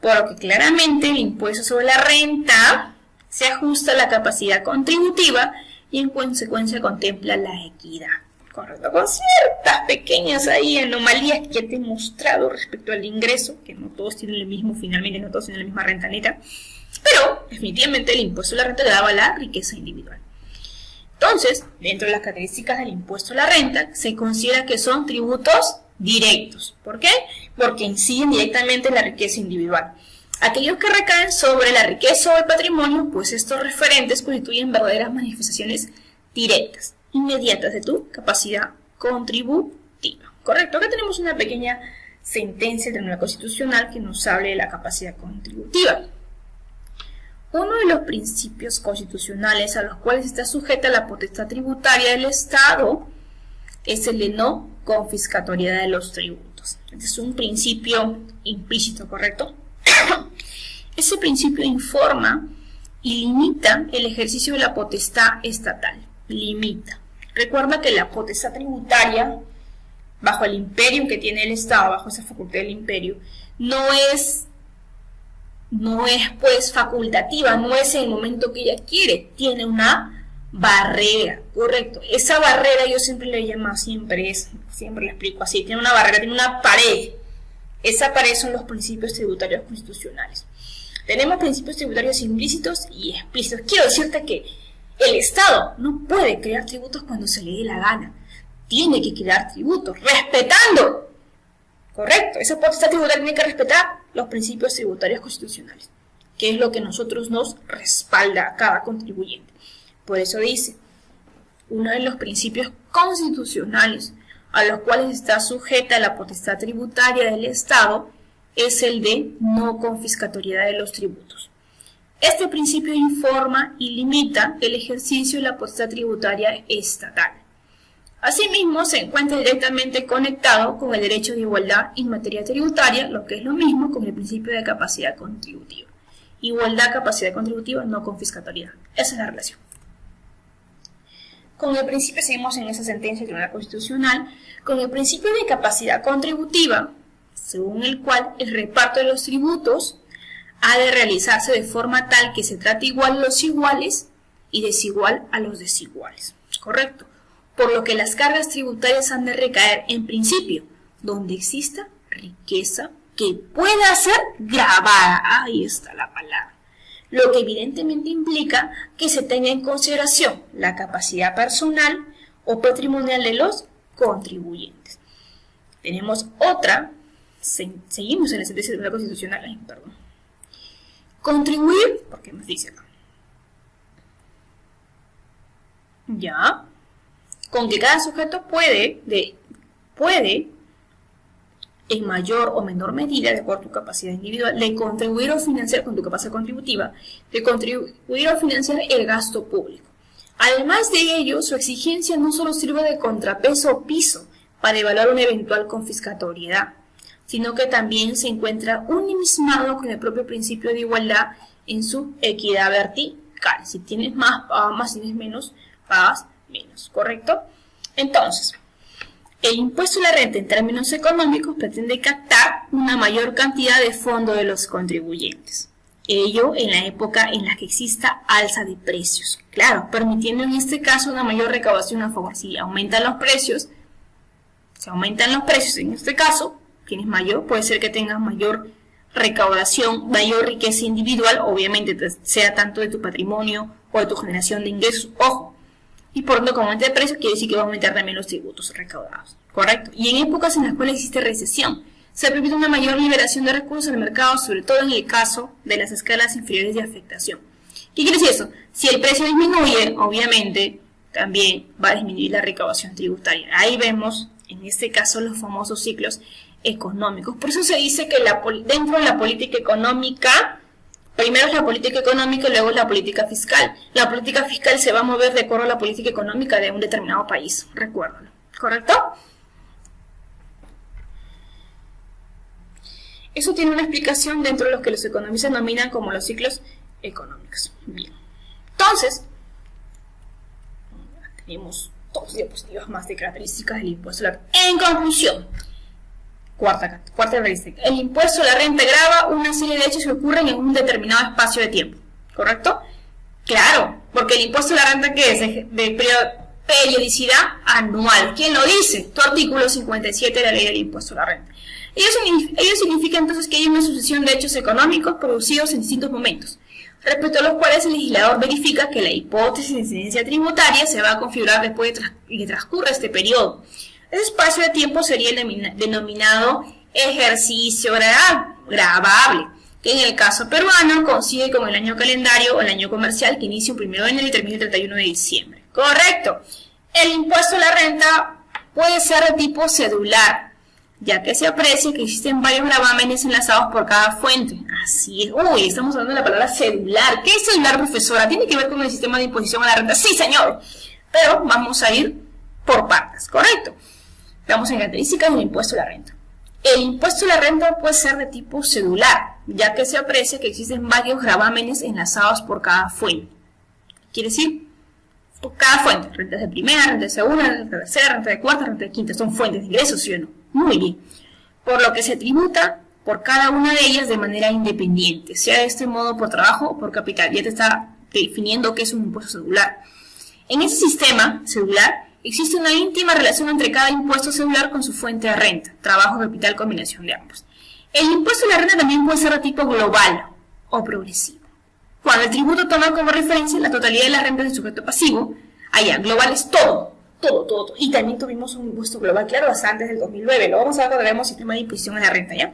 por lo que claramente el impuesto sobre la renta se ajusta a la capacidad contributiva y en consecuencia contempla la equidad, ¿correcto? Con ciertas pequeñas anomalías que ya te he mostrado respecto al ingreso, que no todos tienen el mismo, finalmente no todos tienen la misma renta neta, pero definitivamente el impuesto a la renta le daba la riqueza individual. Entonces, dentro de las características del impuesto a la renta, se considera que son tributos directos. ¿Por qué? Porque inciden directamente en la riqueza individual. Aquellos que recaen sobre la riqueza o el patrimonio, pues estos referentes constituyen verdaderas manifestaciones directas, inmediatas de tu capacidad contributiva. ¿Correcto? Acá tenemos una pequeña sentencia del Tribunal Constitucional que nos habla de la capacidad contributiva. Uno de los principios constitucionales a los cuales está sujeta la potestad tributaria del Estado es el de no confiscatoriedad de los tributos. Este es un principio implícito, ¿correcto? Ese principio informa y limita el ejercicio de la potestad estatal. Limita. Recuerda que la potestad tributaria, bajo el imperio que tiene el Estado, bajo esa facultad del imperio, no es pues facultativa, no es en el momento que ella quiere, tiene una barrera, correcto. Esa barrera yo siempre le llamo, siempre le explico así, tiene una barrera, tiene una pared. Esa pared son los principios tributarios constitucionales. Tenemos principios tributarios implícitos y explícitos. Quiero decirte que el Estado no puede crear tributos cuando se le dé la gana. Tiene que crear tributos, respetando. Correcto, esa potestad tributaria tiene que respetar los principios tributarios constitucionales, que es lo que nosotros nos respalda a cada contribuyente. Por eso dice, uno de los principios constitucionales a los cuales está sujeta la potestad tributaria del Estado es el de no confiscatoriedad de los tributos. Este principio informa y limita el ejercicio de la potestad tributaria estatal. Asimismo, se encuentra directamente conectado con el derecho de igualdad en materia tributaria, lo que es lo mismo con el principio de capacidad contributiva. Igualdad, capacidad contributiva, no confiscatoriedad. Esa es la relación. Con el principio, seguimos en esa sentencia del Tribunal Constitucional, con el principio de capacidad contributiva, según el cual el reparto de los tributos ha de realizarse de forma tal que se trate igual a los iguales y desigual a los desiguales. ¿Correcto? Por lo que las cargas tributarias han de recaer en principio donde exista riqueza que pueda ser gravada. Ahí está la palabra. Lo que evidentemente implica que se tenga en consideración la capacidad personal o patrimonial de los contribuyentes. Tenemos otra, seguimos en la sentencia de la Constitucional, perdón. Contribuir, porque nos dice acá. Ya, con que cada sujeto puede en mayor o menor medida, de acuerdo a tu capacidad individual, de contribuir o financiar con tu capacidad contributiva, de contribuir o financiar el gasto público. Además de ello, su exigencia no solo sirve de contrapeso o piso para evaluar una eventual confiscatoriedad, sino que también se encuentra unimismado con el propio principio de igualdad en su equidad vertical. Si tienes más, pagas más, si tienes menos, pagas menos, ¿correcto? Entonces, el impuesto a la renta en términos económicos pretende captar una mayor cantidad de fondos de los contribuyentes. Ello en la época en la que exista alza de precios. Claro, permitiendo en este caso una mayor recaudación a favor. Si aumentan los precios, en este caso, tienes mayor, puede ser que tengas mayor recaudación, mayor riqueza individual, obviamente sea tanto de tu patrimonio o de tu generación de ingresos, ojo. Y por tanto, como aumenta el precio, quiere decir que va a aumentar también los tributos recaudados, ¿correcto? Y en épocas en las cuales existe recesión, se permite una mayor liberación de recursos en el mercado, sobre todo en el caso de las escalas inferiores de afectación. ¿Qué quiere decir eso? Si el precio disminuye, obviamente, también va a disminuir la recaudación tributaria. Ahí vemos, en este caso, los famosos ciclos económicos. Por eso se dice que dentro de la política económica, primero es la política económica y luego es la política fiscal. La política fiscal se va a mover de acuerdo a la política económica de un determinado país, recuérdalo, ¿correcto? Eso tiene una explicación dentro de lo que los economistas denominan como los ciclos económicos. Bien. Entonces, tenemos dos diapositivas más de características del impuesto a la renta. En conclusión, cuarta característica. El impuesto a la renta grava una serie de hechos que ocurren en un determinado espacio de tiempo. ¿Correcto? Claro, porque el impuesto a la renta, ¿qué es? De periodicidad anual. ¿Quién lo dice? Tu artículo 57 de la ley del impuesto a la renta. Ello significa entonces que hay una sucesión de hechos económicos producidos en distintos momentos, respecto a los cuales el legislador verifica que la hipótesis de incidencia tributaria se va a configurar después de que transcurra este periodo. Ese espacio de tiempo sería el denominado ejercicio gravable, que en el caso peruano coincide con el año calendario o el año comercial que inicia un 1 de enero y termina el 31 de diciembre. Correcto. El impuesto a la renta puede ser de tipo cedular, ya que se aprecia que existen varios gravámenes enlazados por cada fuente. Así es. Uy, estamos hablando de la palabra cedular. ¿Qué es cedular, profesora? ¿Tiene que ver con el sistema de imposición a la renta? Sí, señor. Pero vamos a ir por partes, ¿correcto? Vamos en características del impuesto a la renta. El impuesto a la renta puede ser de tipo cedular, ya que se aprecia que existen varios gravámenes enlazados por cada fuente. Quiere decir, por cada fuente, rentas de primera, renta de segunda, renta de tercera, renta de cuarta, renta de quinta, son fuentes de ingresos, ¿sí o no? Muy bien. Por lo que se tributa por cada una de ellas de manera independiente, sea de este modo por trabajo o por capital. Ya te está definiendo qué es un impuesto cedular. En ese sistema cedular existe una íntima relación entre cada impuesto cedular con su fuente de renta, trabajo, capital, combinación de ambos. El impuesto a la renta también puede ser de tipo global o progresivo. Cuando el tributo toma como referencia la totalidad de las rentas del sujeto pasivo, allá, global es todo. Y también tuvimos un impuesto global, claro, hasta antes del 2009. Lo vamos a ver cuando veamos sistema de imposición a la renta, ¿ya?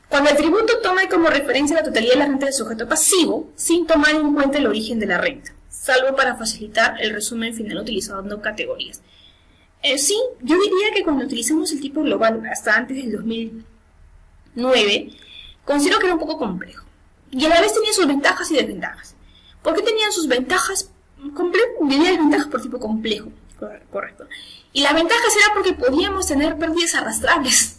Cuando el tributo toma como referencia la totalidad de la renta del sujeto pasivo, sin tomar en cuenta el origen de la renta, salvo para facilitar el resumen final utilizando categorías. Sí, yo diría que cuando utilizamos el tipo global hasta antes del 2009, considero que era un poco complejo. Y a la vez tenía sus ventajas y desventajas. ¿Por qué tenían sus ventajas? Tenía desventajas por tipo complejo. Correcto. Y las ventajas era porque podíamos tener pérdidas arrastrables.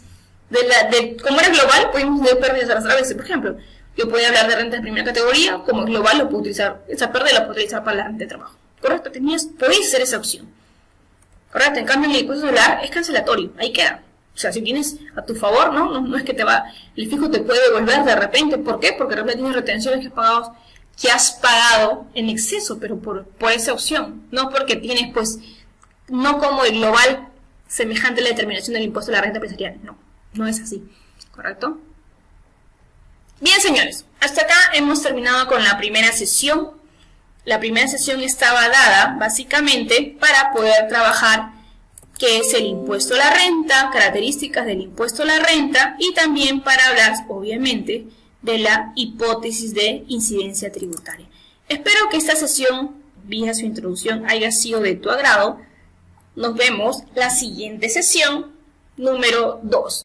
Como era global, podíamos tener pérdidas arrastrables. Por ejemplo, yo podía hablar de renta de primera categoría, como global lo puedo utilizar, esa pérdida la puedo utilizar para la renta de trabajo. Correcto, podéis hacer esa opción. Correcto, en cambio el impuesto celular es cancelatorio, ahí queda. O sea, si tienes a tu favor, no es que el fisco te puede devolver de repente. ¿Por qué? Porque de repente tienes retenciones que has pagado en exceso, pero por esa opción. No porque tienes, pues, no como el global semejante a la determinación del impuesto a la renta empresarial. No es así. ¿Correcto? Bien, señores, hasta acá hemos terminado con la primera sesión. La primera sesión estaba dada básicamente para poder trabajar qué es el impuesto a la renta, características del impuesto a la renta y también para hablar, obviamente, de la hipótesis de incidencia tributaria. Espero que esta sesión, vía su introducción, haya sido de tu agrado. Nos vemos la siguiente sesión, número 2.